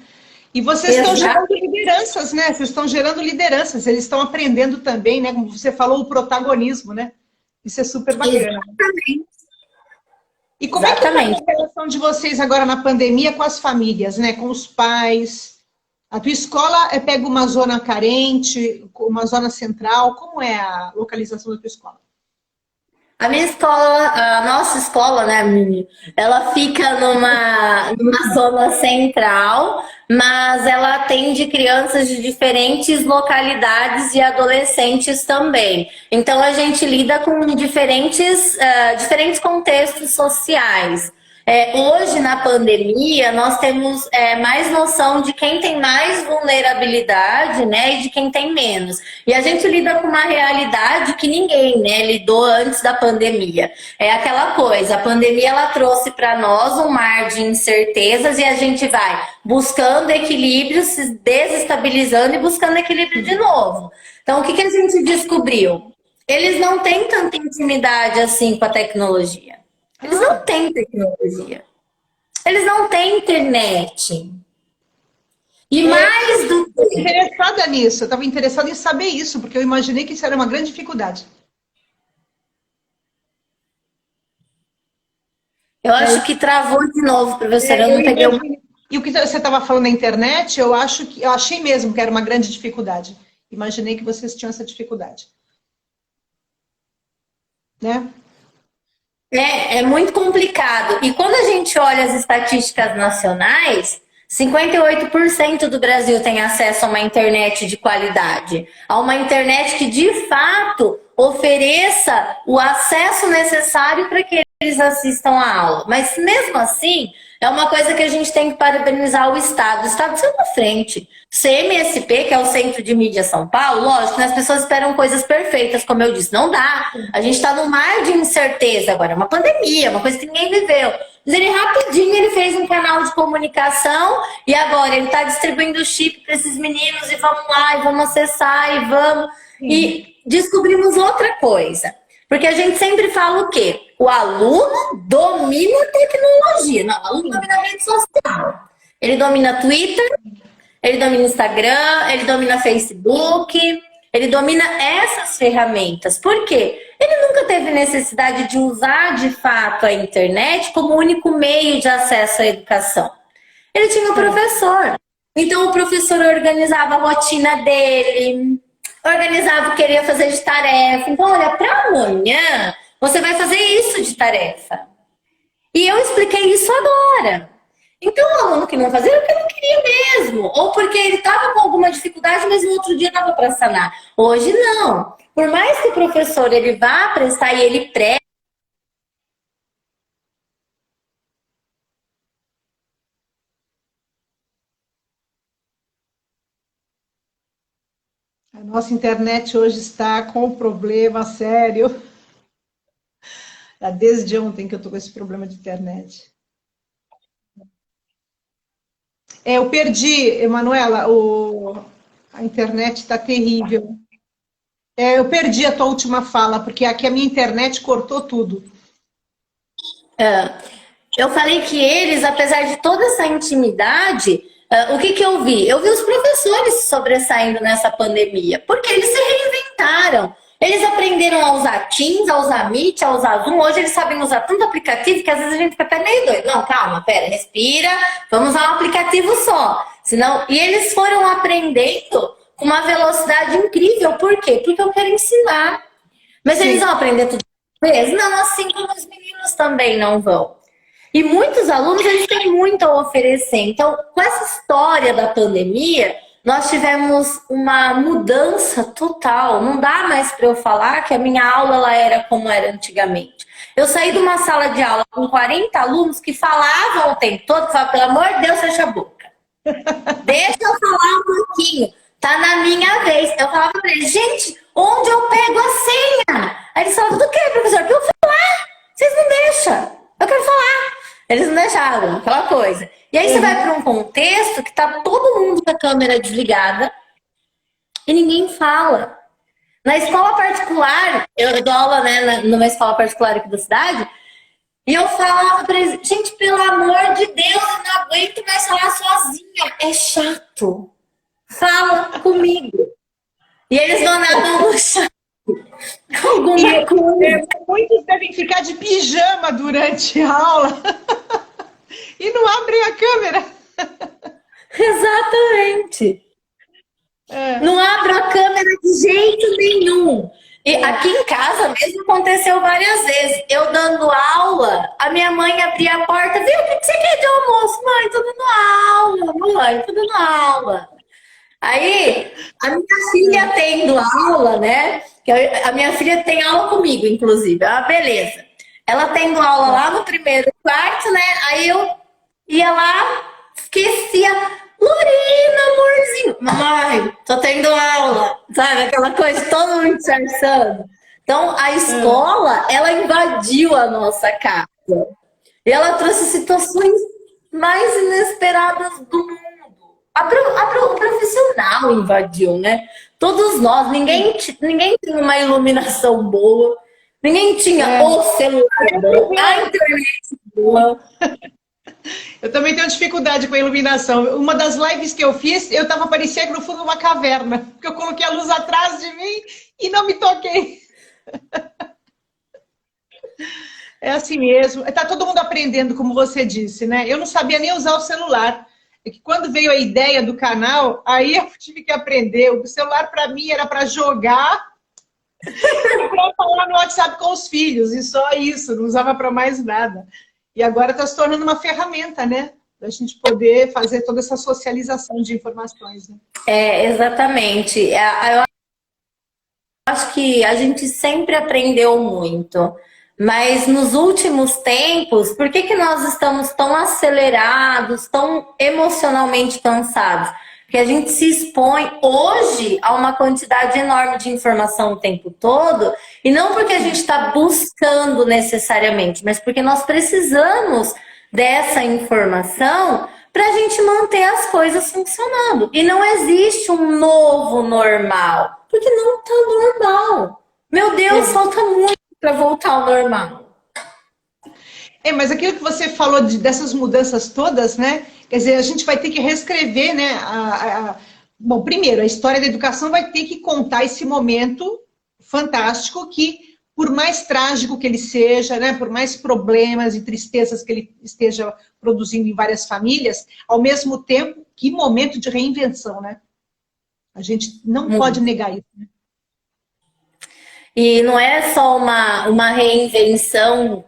Speaker 1: E vocês estão gerando lideranças, né? Vocês estão gerando lideranças. Eles estão aprendendo também, né? Como você falou, o protagonismo, né? Isso é super bacana.
Speaker 2: Exatamente.
Speaker 1: E como é que está a relação de vocês agora na pandemia com as famílias, né? Com os pais? A tua escola pega uma zona carente, uma zona central? Como é a localização da tua escola?
Speaker 2: A minha escola, a nossa escola, né, Mimi, ela fica numa zona central, mas ela atende crianças de diferentes localidades e adolescentes também. Então a gente lida com diferentes contextos sociais. Hoje, na pandemia, nós temos mais noção de quem tem mais vulnerabilidade, né, e de quem tem menos. E a gente lida com uma realidade que ninguém, né, lidou antes da pandemia. É aquela coisa, a pandemia ela trouxe para nós um mar de incertezas e a gente vai buscando equilíbrio, se desestabilizando e buscando equilíbrio de novo. Então, o que a gente descobriu? Eles não têm tanta intimidade assim com a tecnologia. Eles não têm tecnologia. Eles não têm internet. E mais do que...
Speaker 1: Eu estava interessada nisso, eu estava interessada em saber isso, porque eu imaginei que isso era uma grande dificuldade.
Speaker 2: Eu acho que travou de novo, professora. Eu não peguei o...
Speaker 1: E o que você estava falando na internet, eu achei mesmo que era uma grande dificuldade. Imaginei que vocês tinham essa dificuldade. Né?
Speaker 2: É muito complicado. E quando a gente olha as estatísticas nacionais, 58% do Brasil tem acesso a uma internet de qualidade. A uma internet que, de fato, ofereça o acesso necessário para que eles assistam a aula. Mas, mesmo assim, é uma coisa que a gente tem que parabenizar o Estado. O Estado saiu na frente. CMSP, que é o Centro de Mídia São Paulo, lógico, né, as pessoas esperam coisas perfeitas, como eu disse, não dá. A gente está num mar de incerteza agora, é uma pandemia, uma coisa que ninguém viveu. Mas ele rapidinho ele fez um canal de comunicação e agora ele está distribuindo o chip para esses meninos e vamos lá, e vamos acessar, e vamos. E descobrimos outra coisa. Porque a gente sempre fala o quê? O aluno domina a tecnologia. Não, o aluno domina a rede social. Ele domina Twitter, ele domina Instagram, ele domina Facebook, ele domina essas ferramentas. Por quê? Ele nunca teve necessidade de usar de fato a internet como único meio de acesso à educação. Ele tinha um professor. Então o professor organizava a rotina dele, organizava o que ele ia fazer de tarefa. Então, olha, para amanhã você vai fazer isso de tarefa. E eu expliquei isso agora. Então, o aluno que não fazia era porque não queria mesmo. Ou porque ele estava com alguma dificuldade, mas no outro dia dava para sanar. Hoje, não. Por mais que o professor ele vá prestar e ele preste,
Speaker 1: A nossa internet hoje está com um problema sério. Desde ontem que eu estou com esse problema de internet. Eu perdi, Emanuela, A internet está terrível. Eu perdi a tua última fala, porque aqui a minha internet cortou tudo.
Speaker 2: Eu falei que eles, apesar de toda essa intimidade, o que que eu vi? Eu vi os professores sobressaindo nessa pandemia, porque eles se reinventaram. Eles aprenderam a usar Teams, a usar Meet, a usar Zoom. Hoje eles sabem usar tanto aplicativo que às vezes a gente fica até meio doido. Não, calma, pera, respira, vamos usar um aplicativo só. Senão... E eles foram aprendendo com uma velocidade incrível. Por quê? Porque eu quero ensinar. Mas eles vão aprender tudo de uma vez? Não, assim como os meninos também não vão. E muitos alunos, eles têm muito a oferecer. Então, com essa história da pandemia, nós tivemos uma mudança total. Não dá mais para eu falar que a minha aula ela era como era antigamente. Eu saí de uma sala de aula com 40 alunos que falavam o tempo todo, que falavam, pelo amor de Deus, fecha a boca. Deixa eu falar um pouquinho. Tá na minha vez. Eu falava para eles, gente, onde eu pego a senha? Aí eles falavam, do que, professor? Que eu vou falar? Vocês não deixam. Eu quero falar. Eles não deixaram, aquela coisa. E aí você vai para um contexto que tá todo mundo com a câmera desligada e ninguém fala. Na escola particular, eu dou aula, né, numa escola particular aqui da cidade, e eu falava para eles, gente, pelo amor de Deus, eu não aguento mais falar sozinha. É chato. Fala comigo. E eles vão nadando no chão.
Speaker 1: Muitos devem ficar de pijama durante a aula e não abrem a câmera.
Speaker 2: Exatamente. Não abro a câmera de jeito nenhum. E aqui em casa mesmo aconteceu várias vezes. Eu dando aula, a minha mãe abria a porta, viu, o que você quer de almoço? Mãe, tô dando aula, mãe, tô dando aula. Aí, a minha filha tendo aula, né? A minha filha tem aula comigo, inclusive. Ah, beleza. Ela tendo aula lá no primeiro quarto, né? Aí eu ia lá, esquecia. Lorena, amorzinho. Mamãe, tô tendo aula. Sabe? Aquela coisa, todo mundo disfarçando. Então, a escola, ela invadiu a nossa casa. E ela trouxe situações mais inesperadas do mundo. O profissional invadiu, né? Todos nós, ninguém tinha uma iluminação boa, ninguém tinha o celular bom, a internet boa.
Speaker 1: Eu também tenho dificuldade com a iluminação. Uma das lives que eu fiz, eu tava parecendo no fundo de uma caverna, porque eu coloquei a luz atrás de mim e não me toquei. É assim mesmo. Tá todo mundo aprendendo, como você disse, né? Eu não sabia nem usar o celular. É que quando veio a ideia do canal, aí eu tive que aprender. O celular para mim era para jogar e para falar no WhatsApp com os filhos. E só isso, não usava para mais nada. E agora está se tornando uma ferramenta, né? Para a gente poder fazer toda essa socialização de informações. Né?
Speaker 2: Exatamente. Eu acho que a gente sempre aprendeu muito. Mas nos últimos tempos, por que nós estamos tão acelerados, tão emocionalmente cansados? Porque a gente se expõe hoje a uma quantidade enorme de informação o tempo todo, e não porque a gente está buscando necessariamente, mas porque nós precisamos dessa informação para a gente manter as coisas funcionando. E não existe um novo normal, porque não está normal. Meu Deus, falta muito para voltar ao normal.
Speaker 1: Mas aquilo que você falou dessas mudanças todas, né? Quer dizer, a gente vai ter que reescrever, né? Bom, primeiro, a história da educação vai ter que contar esse momento fantástico que, por mais trágico que ele seja, né? Por mais problemas e tristezas que ele esteja produzindo em várias famílias, ao mesmo tempo, que momento de reinvenção, né? A gente não pode negar isso, né?
Speaker 2: E não é só uma reinvenção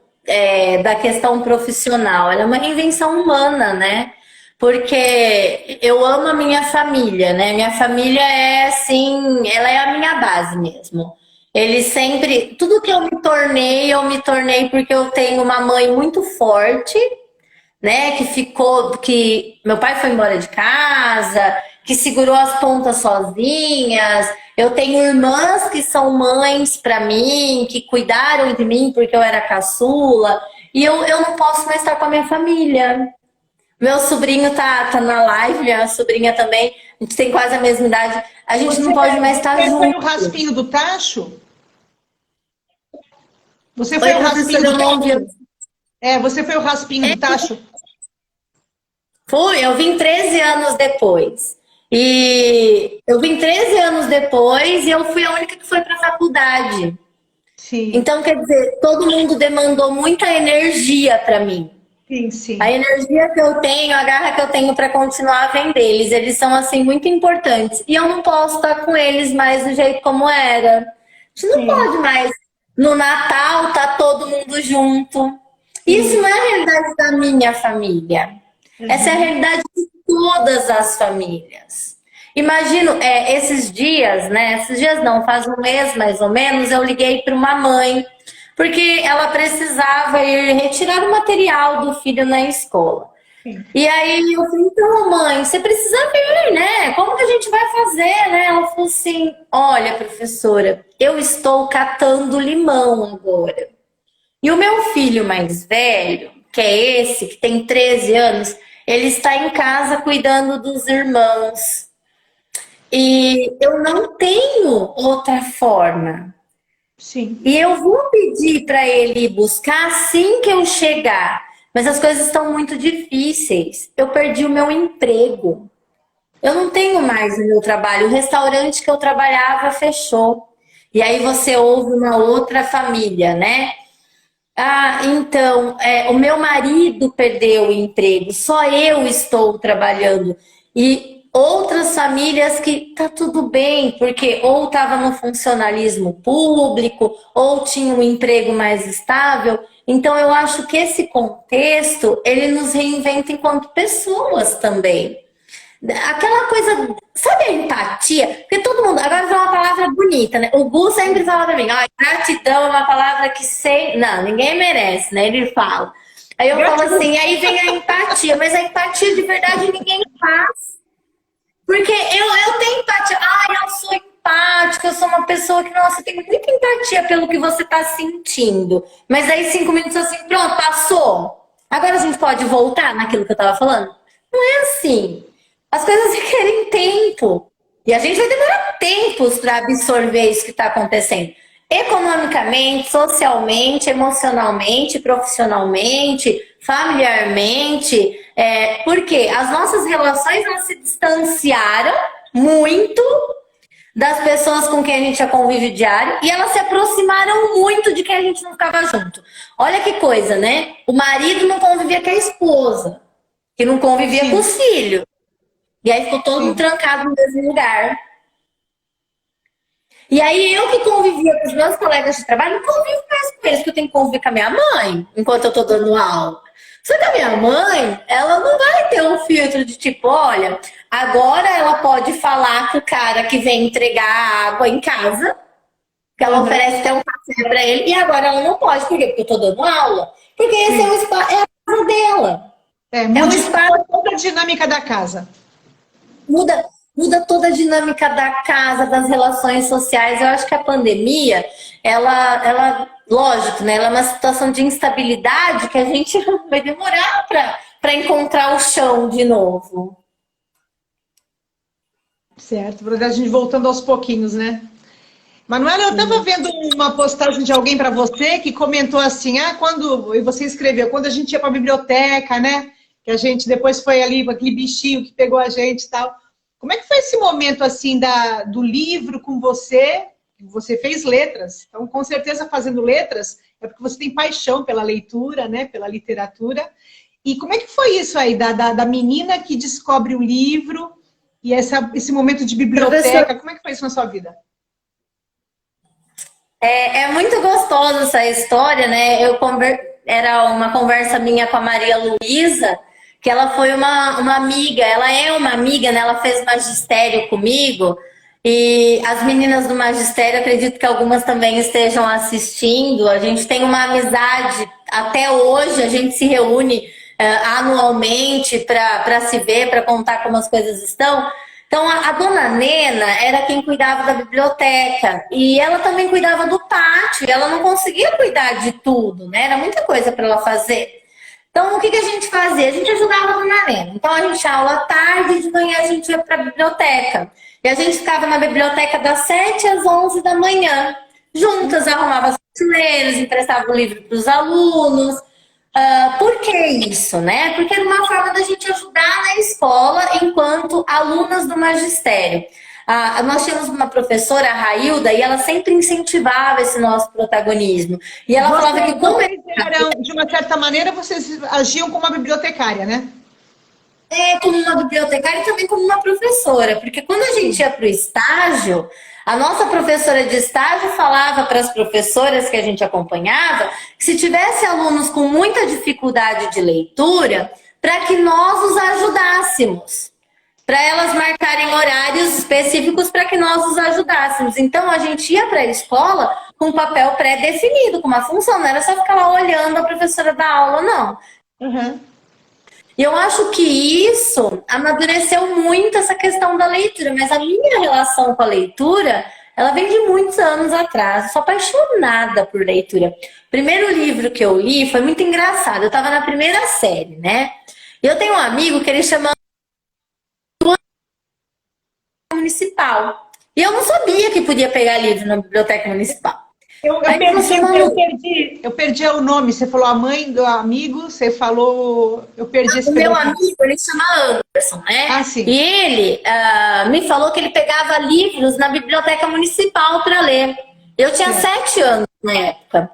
Speaker 2: da questão profissional, ela é uma reinvenção humana, né? Porque eu amo a minha família, né? Minha família é assim, ela é a minha base mesmo. Eles sempre, tudo que eu me tornei porque eu tenho uma mãe muito forte, né? Que meu pai foi embora de casa, que segurou as pontas sozinhas. Eu tenho irmãs que são mães para mim, que cuidaram de mim porque eu era caçula. E eu não posso mais estar com a minha família. Meu sobrinho tá na live, minha sobrinha também. a gente tem quase a mesma idade, a gente não
Speaker 1: Você,
Speaker 2: pode mais estar
Speaker 1: você foi o
Speaker 2: junto.
Speaker 1: raspinho do tacho? Você foi
Speaker 2: Oi,
Speaker 1: o raspinho
Speaker 2: professora, eu
Speaker 1: do
Speaker 2: não ouvi.
Speaker 1: tacho? É, você foi o raspinho do tacho?
Speaker 2: Fui, eu vim 13 anos depois. E eu vim 13 anos depois e eu fui a única que foi para a faculdade.
Speaker 1: Sim,
Speaker 2: Então, quer dizer, todo mundo demandou muita energia para mim.
Speaker 1: sim,
Speaker 2: A
Speaker 1: sim,
Speaker 2: energia que eu tenho, a garra que eu tenho para continuar vem deles. Eles são, assim, muito importantes. E eu não posso estar com eles mais do jeito como era. A gente não
Speaker 1: sim,
Speaker 2: pode mais. No Natal, tá todo mundo junto. Isso não
Speaker 1: sim.
Speaker 2: é a realidade da minha família. Essa é a
Speaker 1: Uhum.
Speaker 2: realidade de todas as famílias. Imagino, esses dias, né? Esses dias não, faz um mês mais ou menos, eu liguei para uma mãe, porque ela precisava ir retirar o material do filho na escola.
Speaker 1: Sim.
Speaker 2: E aí eu falei, então, mãe, você precisa vir, né? Como que a gente vai fazer, né? Ela falou assim: olha, professora, eu estou catando limão agora. E o meu filho mais velho, que é esse, que tem 13 anos, ele está em casa cuidando dos irmãos. E eu não tenho outra forma.
Speaker 1: Sim.
Speaker 2: E eu vou pedir para ele ir buscar assim que eu chegar. Mas as coisas estão muito difíceis. Eu perdi o meu emprego. Eu não tenho mais o meu trabalho. O restaurante que eu trabalhava fechou. E aí você ouve uma outra família, né? Ah, então, o meu marido perdeu o emprego, só eu estou trabalhando. E outras famílias que tá tudo bem, porque ou estava no funcionalismo público, ou tinha um emprego mais estável. Então, eu acho que esse contexto, ele nos reinventa enquanto pessoas também. Aquela coisa, sabe a empatia? Porque todo mundo, agora é uma palavra bonita, né? O Gu sempre fala pra mim, ó, gratidão é uma palavra que sei, não, ninguém merece, né? Ele fala. Aí eu falo
Speaker 1: Gratidão.
Speaker 2: assim, aí vem a empatia, mas a empatia de verdade ninguém faz. Porque eu tenho empatia, eu sou empática, eu sou uma pessoa que, nossa, eu tenho muita empatia pelo que você tá sentindo. Mas aí 5 minutos assim, pronto, passou. Agora a gente pode voltar naquilo que eu tava falando? Não é assim. As coisas requerem tempo. E a gente vai demorar tempos para absorver isso que está acontecendo. Economicamente, socialmente, emocionalmente, profissionalmente, familiarmente. Porque as nossas relações elas se distanciaram muito das pessoas com quem a gente já convive diário e elas se aproximaram muito de quem a gente não ficava junto. Olha que coisa, né? O marido não convivia com a esposa, que não convivia com
Speaker 1: Sim,
Speaker 2: os filhos. E aí ficou todo mundo
Speaker 1: sim,
Speaker 2: trancado no mesmo lugar. E aí eu que convivia com os meus colegas de trabalho, não convivo mais com eles, porque eu tenho que conviver com a minha mãe enquanto eu tô dando aula. Só que a minha mãe, ela não vai ter um filtro de tipo, olha, agora ela pode falar com o cara que vem entregar a água em casa, que ela
Speaker 1: aham.
Speaker 2: oferece até um café pra ele, e agora ela não pode. Por quê? Porque eu tô dando aula. Porque esse é o
Speaker 1: Sim.
Speaker 2: espaço, é a casa dela. É o espaço.
Speaker 1: Modificou toda a dinâmica da casa.
Speaker 2: Muda, muda toda a dinâmica da casa, das relações sociais. Eu acho que a pandemia, lógico, né? Ela é uma situação de instabilidade que a gente vai demorar para encontrar o chão de novo.
Speaker 1: Certo, a gente voltando aos pouquinhos, né? Manuela, eu estava
Speaker 2: Sim.
Speaker 1: vendo uma postagem de alguém para você que comentou assim, e você escreveu, quando a gente ia para a biblioteca, né? Que a gente depois foi ali, aquele bichinho que pegou a gente e tal. Como é que foi esse momento assim do livro com você? Você fez letras, então com certeza fazendo letras é porque você tem paixão pela leitura, né? Pela literatura. E como é que foi isso aí, da menina que descobre o livro e esse momento de
Speaker 2: Professor,
Speaker 1: biblioteca? Como é que foi isso na sua vida?
Speaker 2: é muito gostosa essa história, né? Era uma conversa minha com a Maria Luísa, que ela foi uma amiga, ela é uma amiga, né? Ela fez magistério comigo. E as meninas do magistério, acredito que algumas também estejam assistindo. A gente tem uma amizade até hoje, a gente se reúne anualmente para se ver, para contar como as coisas estão. Então, a dona Nena era quem cuidava da biblioteca e ela também cuidava do pátio. E ela não conseguia cuidar de tudo, né? Era muita coisa para ela fazer. Então, o que a gente fazia? A gente ajudava no Lena. Então, a gente tinha aula à tarde e de manhã a gente ia para a biblioteca. E a gente ficava na biblioteca das 7 às 11 da manhã. Juntas, arrumava as prateleiras, emprestava o livro para os alunos. Por que isso, né? Porque era uma forma da gente ajudar na escola enquanto alunas do magistério. Nós tínhamos uma professora, a Railda, e ela sempre incentivava esse nosso protagonismo. E ela falava que como
Speaker 1: eram, de uma certa maneira, vocês agiam como uma bibliotecária, né?
Speaker 2: Como uma bibliotecária e também como uma professora. Porque quando a gente ia para o estágio, a nossa professora de estágio falava para as professoras que a gente acompanhava que se tivesse alunos com muita dificuldade de leitura, para que nós os ajudássemos. Para elas marcarem horários específicos para que nós os ajudássemos. Então, a gente ia para a escola com um papel pré-definido, com uma função. Não era só ficar lá olhando a professora dar aula, não.
Speaker 1: Uhum.
Speaker 2: E eu acho que isso amadureceu muito essa questão da leitura. Mas a minha relação com a leitura, ela vem de muitos anos atrás. Eu sou apaixonada por leitura. O primeiro livro que eu li foi muito engraçado. Eu estava na primeira série, né? E eu tenho um amigo que ele chama municipal. E eu não sabia que podia pegar livro na biblioteca municipal.
Speaker 1: Eu perdi o nome. Você falou a mãe do amigo, você falou... Eu perdi esse
Speaker 2: meu amigo, ele se chama Anderson, né?
Speaker 1: Ah, sim.
Speaker 2: E ele me falou que ele pegava livros na biblioteca municipal para ler. Eu tinha 7 anos na época.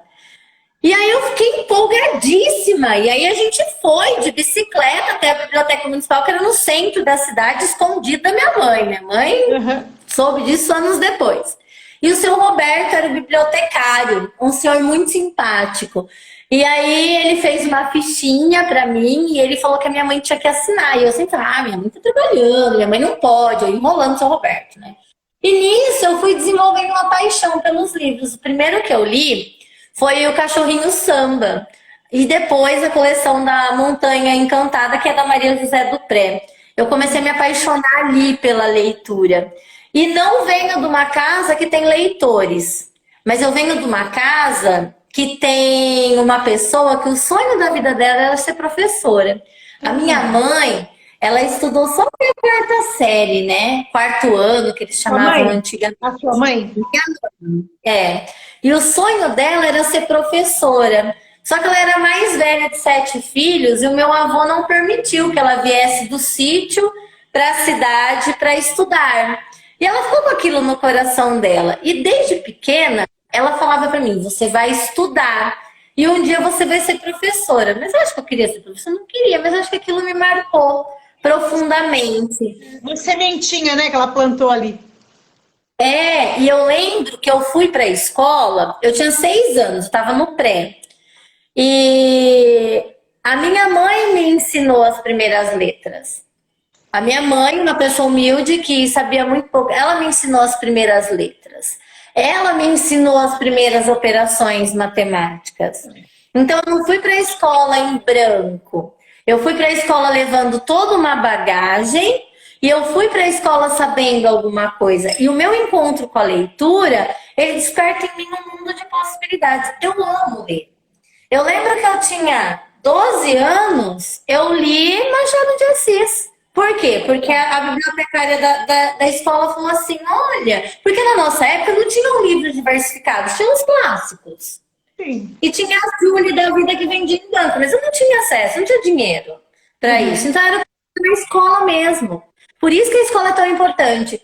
Speaker 2: E aí eu fiquei empolgadíssima. E aí a gente foi de bicicleta até a biblioteca municipal, que era no centro da cidade, escondida da minha mãe. Minha mãe soube disso anos depois. E o seu Roberto era o bibliotecário, um senhor muito simpático. E aí ele fez uma fichinha para mim e ele falou que a minha mãe tinha que assinar. E eu sempre falei, minha mãe tá trabalhando, minha mãe não pode. Eu enrolando o seu Roberto, né? E nisso eu fui desenvolvendo uma paixão pelos livros. O primeiro que eu li foi o Cachorrinho Samba. E depois a coleção da Montanha Encantada, que é da Maria José Dupré. Eu comecei a me apaixonar ali pela leitura. E não venho de uma casa que tem leitores. Mas eu venho de uma casa que tem uma pessoa que o sonho da vida dela era ser professora. A minha mãe, ela estudou só até a 4ª série, né? 4º ano, que eles chamavam antigamente.
Speaker 1: A sua mãe?
Speaker 2: E o sonho dela era ser professora. Só que ela era mais velha de 7 filhos e o meu avô não permitiu que ela viesse do sítio para a cidade para estudar. E ela ficou com aquilo no coração dela. E desde pequena, ela falava para mim, você vai estudar e um dia você vai ser professora. Mas eu acho que eu queria ser professora? Não queria, mas eu acho que aquilo me marcou profundamente.
Speaker 1: Uma sementinha, né, que ela plantou ali.
Speaker 2: E eu lembro que eu fui para a escola, eu tinha 6 anos, eu estava no pré. E a minha mãe me ensinou as primeiras letras. A minha mãe, uma pessoa humilde que sabia muito pouco, ela me ensinou as primeiras letras. Ela me ensinou as primeiras operações matemáticas. Então eu não fui para a escola em branco. Eu fui para a escola levando toda uma bagagem e eu fui para a escola sabendo alguma coisa. E o meu encontro com a leitura, ele desperta em mim um mundo de possibilidades. Eu amo ler. Eu lembro que eu tinha 12 anos, eu li Machado de Assis. Por quê? Porque a bibliotecária da escola falou assim, olha, porque na nossa época não tinham livros diversificados, tinha os clássicos.
Speaker 1: Sim.
Speaker 2: E tinha a Júlia da vida que vendia em banco, mas eu não tinha acesso, não tinha dinheiro para isso. Então era na escola mesmo. Por isso que a escola é tão importante.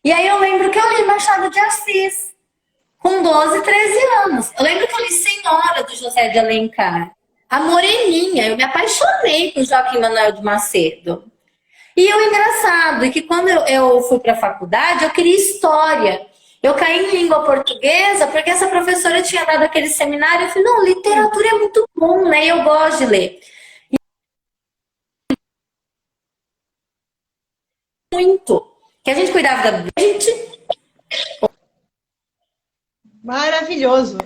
Speaker 2: E aí eu lembro que eu li Machado de Assis, com 12, 13 anos. Eu lembro que eu li Senhora, do José de Alencar. A Moreninha, eu me apaixonei por Joaquim Manuel de Macedo. E o engraçado é que quando eu fui para a faculdade, eu queria história. Eu caí em língua portuguesa porque essa professora tinha dado aquele seminário. Eu falei, não, literatura é muito bom, né? Eu gosto de ler. Muito. Que a gente cuidava da gente.
Speaker 1: Maravilhoso.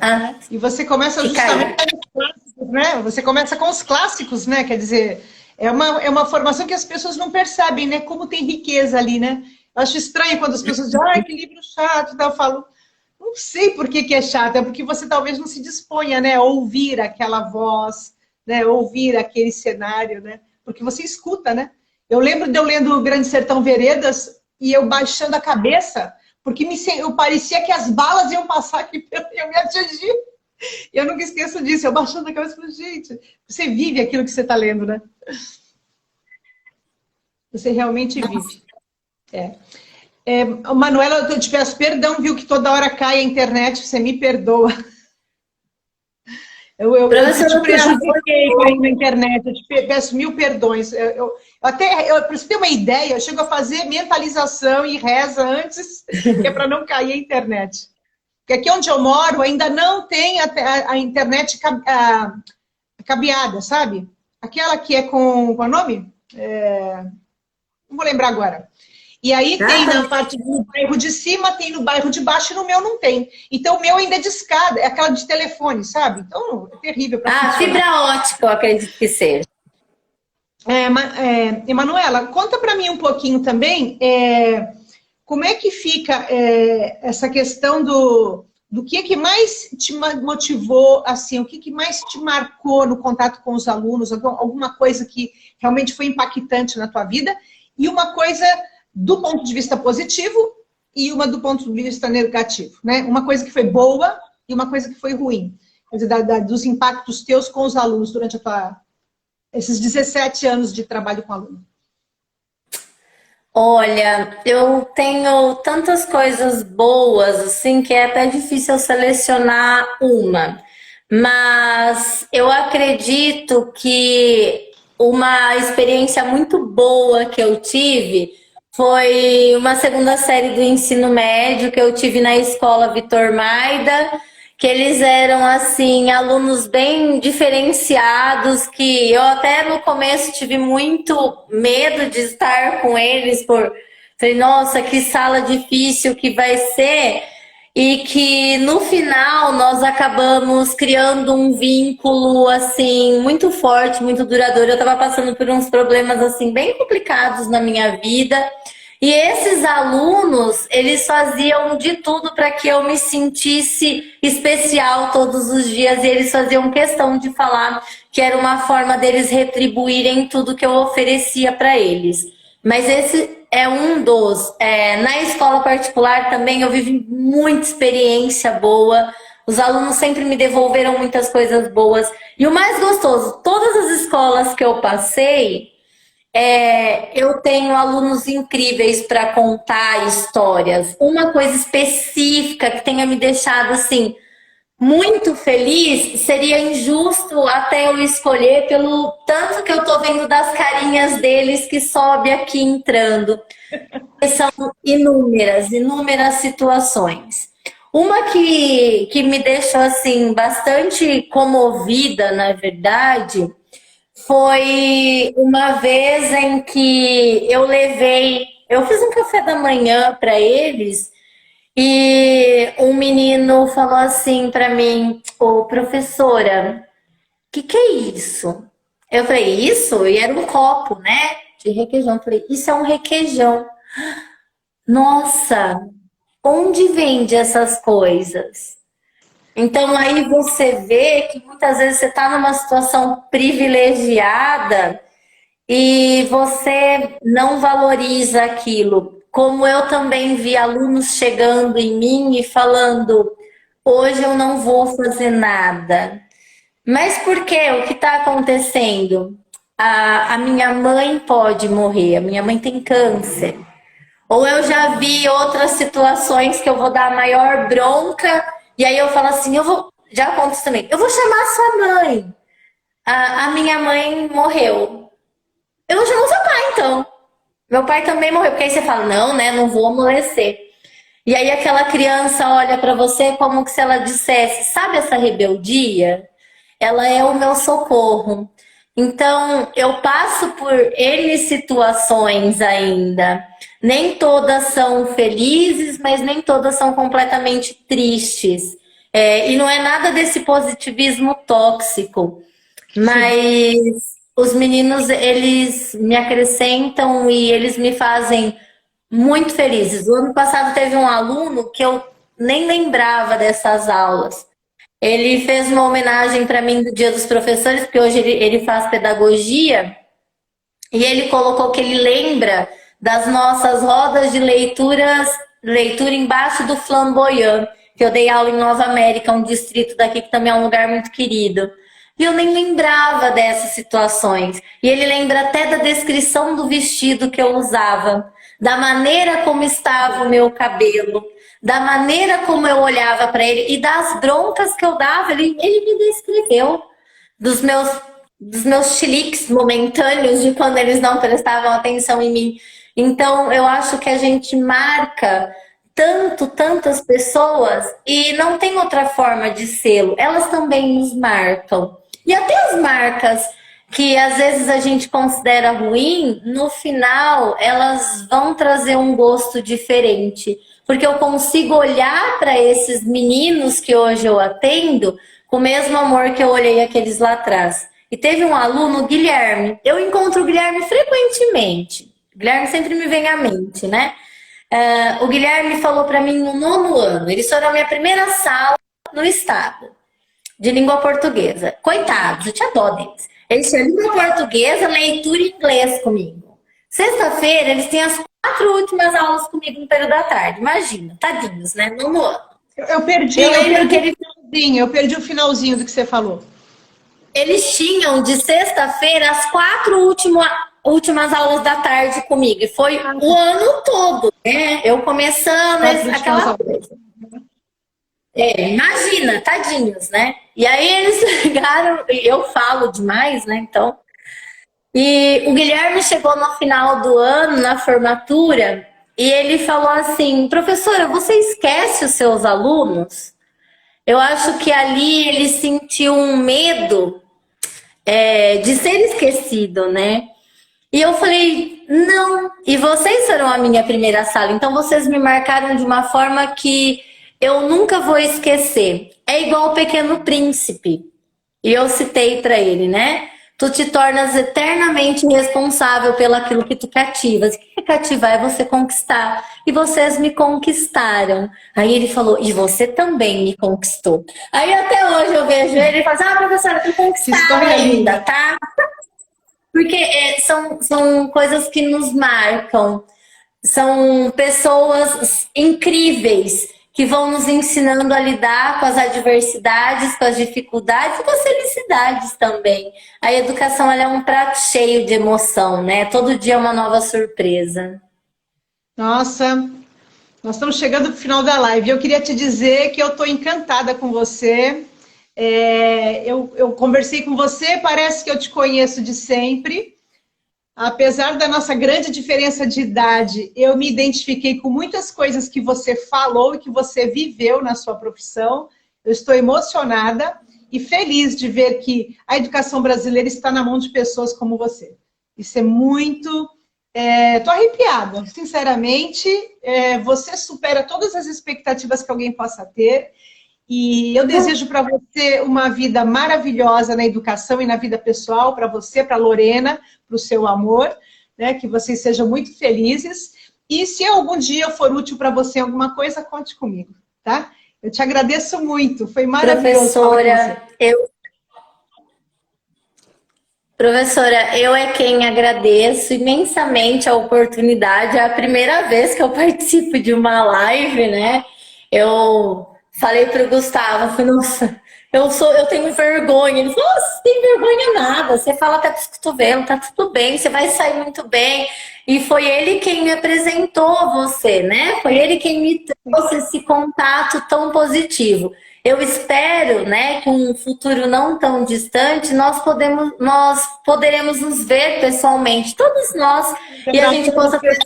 Speaker 1: E você começa justamente com os clássicos, né? Você começa com os clássicos, né? Quer dizer, é uma formação que as pessoas não percebem, né? Como tem riqueza ali, né? Eu acho estranho quando as pessoas dizem, ai, que livro chato. Então eu falo, não sei por que é chato, é porque você talvez não se disponha, né? A ouvir aquela voz, né, ouvir aquele cenário, né? Porque você escuta, né? Eu lembro de eu lendo o Grande Sertão Veredas e eu baixando a cabeça, porque eu parecia que as balas iam passar aqui, iam me atingir. Eu nunca esqueço disso, eu baixando a cabeça e falei, gente, você vive aquilo que você está lendo, né? Você realmente vive. Manuela, eu te peço perdão, viu, que toda hora cai a internet, você me perdoa. Eu te prejudiquei caindo na internet, eu te peço mil perdões. Para você ter uma ideia, eu chego a fazer mentalização e reza antes, que é para não cair a internet. Porque aqui onde eu moro ainda não tem a internet cabeada, sabe? Aquela que é com... Qual é o nome? Não vou lembrar agora. E aí tem na parte do bairro de cima, tem no bairro de baixo e no meu não tem. Então o meu ainda é de escada, é aquela de telefone, sabe? Então é terrível para funcionar.
Speaker 2: Fibra ótica, eu acredito que seja.
Speaker 1: Emanuela, conta para mim um pouquinho também, como é que fica essa questão do que mais te motivou, assim, o que mais te marcou no contato com os alunos, alguma coisa que realmente foi impactante na tua vida, e uma coisa do ponto de vista positivo e uma do ponto de vista negativo, né? Uma coisa que foi boa e uma coisa que foi ruim. Quer dizer, dos impactos teus com os alunos durante esses 17 anos de trabalho com aluno.
Speaker 2: Olha, eu tenho tantas coisas boas, assim, que é até difícil eu selecionar uma. Mas eu acredito que uma experiência muito boa que eu tive foi uma segunda série do ensino médio que eu tive na escola Vitor Maida, que eles eram, assim, alunos bem diferenciados, que eu até no começo tive muito medo de estar com eles, falei, nossa, que sala difícil que vai ser, e que no final nós acabamos criando um vínculo, assim, muito forte, muito duradouro. Eu estava passando por uns problemas, assim, bem complicados na minha vida, e esses alunos, eles faziam de tudo para que eu me sentisse especial todos os dias, e eles faziam questão de falar que era uma forma deles retribuírem tudo que eu oferecia para eles. Mas esse é um dos. Na escola particular também eu vivi muita experiência boa, os alunos sempre me devolveram muitas coisas boas. E o mais gostoso, todas as escolas que eu passei, eu tenho alunos incríveis para contar histórias. Uma coisa específica que tenha me deixado assim muito feliz, seria injusto até eu escolher pelo tanto que eu tô vendo das carinhas deles que sobe aqui entrando. São inúmeras situações. Uma que me deixou assim bastante comovida, na verdade, foi uma vez em que eu fiz um café da manhã para eles e um menino falou assim para mim, ô professora, que é isso? Eu falei, isso? E era um copo, né, de requeijão. Eu falei, isso é um requeijão. Nossa, onde vende essas coisas? Então aí você vê que muitas vezes você está numa situação privilegiada e você não valoriza aquilo. Como eu também vi alunos chegando em mim e falando, hoje eu não vou fazer nada. Mas por quê? O que está acontecendo? A minha mãe pode morrer, a minha mãe tem câncer. Ou eu já vi outras situações que eu vou dar a maior bronca e aí eu falo assim, já acontece também, eu vou chamar a sua mãe. A minha mãe morreu. Eu vou chamar o seu pai, então. Meu pai também morreu. Porque aí você fala, não, né? Não vou amolecer. E aí aquela criança olha pra você como que se ela dissesse, sabe essa rebeldia? Ela é o meu socorro. Então, eu passo por N situações ainda. Nem todas são felizes, mas nem todas são completamente tristes. E não é nada desse positivismo tóxico. Mas os meninos, eles me acrescentam e eles me fazem muito felizes. O ano passado teve um aluno que eu nem lembrava dessas aulas. Ele fez uma homenagem para mim do Dia dos Professores, porque hoje ele faz pedagogia, e ele colocou que ele lembra das nossas rodas de leitura embaixo do Flamboyant, que eu dei aula em Nova América, um distrito daqui que também é um lugar muito querido. E eu nem lembrava dessas situações. E ele lembra até da descrição do vestido que eu usava, da maneira como estava o meu cabelo, da maneira como eu olhava para ele e das broncas que eu dava. Ele me descreveu dos meus chiliques momentâneos de quando eles não prestavam atenção em mim. Então, eu acho que a gente marca tantas pessoas e não tem outra forma de sê-lo. Elas também nos marcam. E até as marcas que às vezes a gente considera ruim, no final elas vão trazer um gosto diferente. Porque eu consigo olhar para esses meninos que hoje eu atendo com o mesmo amor que eu olhei aqueles lá atrás. E teve um aluno, Guilherme. Eu encontro o Guilherme frequentemente. O Guilherme sempre me vem à mente, né? O Guilherme falou para mim no 9º ano. Eles foram a minha primeira sala no estado de língua portuguesa. Coitados, eu tinha dó deles. Eles tinham língua portuguesa, leitura e inglês comigo. Sexta-feira, eles têm as 4 últimas aulas comigo no período da tarde. Imagina, tadinhos, né? 9º ano.
Speaker 1: Eu perdi o finalzinho do que você falou.
Speaker 2: Eles tinham de sexta-feira as 4 últimas aulas da tarde comigo. E foi o ano todo, né? Eu começando aquela coisa. Imagina, tadinhos, né? E aí eles chegaram, eu falo demais, né? Então. E o Guilherme chegou no final do ano, na formatura, e ele falou assim: professora, você esquece os seus alunos? Eu acho que ali ele sentiu um medo de ser esquecido, né? E eu falei, não. E vocês foram a minha primeira sala, então vocês me marcaram de uma forma que eu nunca vou esquecer. É igual o Pequeno Príncipe. E eu citei para ele, né? Tu te tornas eternamente responsável pelo aquilo que tu cativas. O que é cativar? É você conquistar. E vocês me conquistaram. Aí ele falou, e você também me conquistou. Aí até hoje eu vejo ele e falo, professora, tu conquistaram ainda, tá? Porque são coisas que nos marcam. São pessoas incríveis que vão nos ensinando a lidar com as adversidades, com as dificuldades e com as felicidades também. A educação ela é um prato cheio de emoção, né? Todo dia é uma nova surpresa.
Speaker 1: Nossa, nós estamos chegando para o final da live. Eu queria te dizer que eu estou encantada com você. Eu conversei com você, parece que eu te conheço de sempre. Apesar da nossa grande diferença de idade, eu me identifiquei com muitas coisas que você falou e que você viveu na sua profissão. Eu estou emocionada e feliz de ver que a educação brasileira está na mão de pessoas como você. Isso é muito... Estou arrepiada, sinceramente. Você supera todas as expectativas que alguém possa ter. E eu desejo para você uma vida maravilhosa na educação e na vida pessoal, para você, para a Lorena, para o seu amor, né? Que vocês sejam muito felizes. E se algum dia eu for útil para você em alguma coisa, conte comigo, tá? Eu te agradeço muito, foi maravilhoso.
Speaker 2: Professora, eu é quem agradeço imensamente a oportunidade. É a primeira vez que eu participo de uma live, né? Eu falei para o Gustavo, falei, nossa, eu tenho vergonha. Ele falou, você tem vergonha nada, você fala até com os cotovelos, tá tudo bem, você vai sair muito bem. E foi ele quem me apresentou você, né? Foi ele quem me trouxe esse contato tão positivo. Eu espero, né, que um futuro não tão distante nós poderemos nos ver pessoalmente, todos nós, e a gente possa ter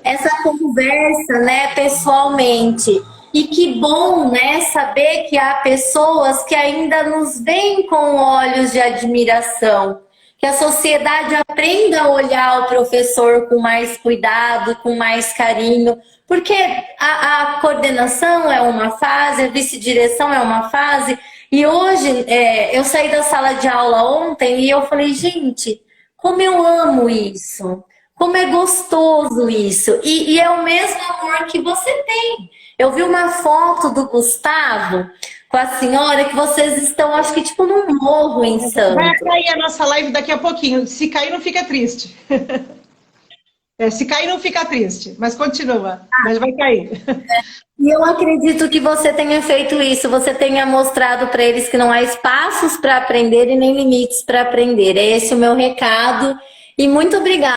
Speaker 2: essa conversa, né, pessoalmente. E que bom, né, saber que há pessoas que ainda nos veem com olhos de admiração. Que a sociedade aprenda a olhar o professor com mais cuidado, com mais carinho. Porque a coordenação é uma fase, a vice-direção é uma fase. E hoje, eu saí da sala de aula ontem e eu falei, gente, como eu amo isso. Como é gostoso isso. E é o mesmo amor que você tem. Eu vi uma foto do Gustavo com a senhora que vocês estão, acho que tipo num morro em
Speaker 1: Vai
Speaker 2: Santos.
Speaker 1: cair a nossa live daqui a pouquinho. Se cair, não fica triste. Se cair, não fica triste. Mas continua. Mas vai cair.
Speaker 2: E eu acredito que você tenha feito isso, você tenha mostrado para eles que não há espaços para aprender e nem limites para aprender. É esse o meu recado. E muito obrigada.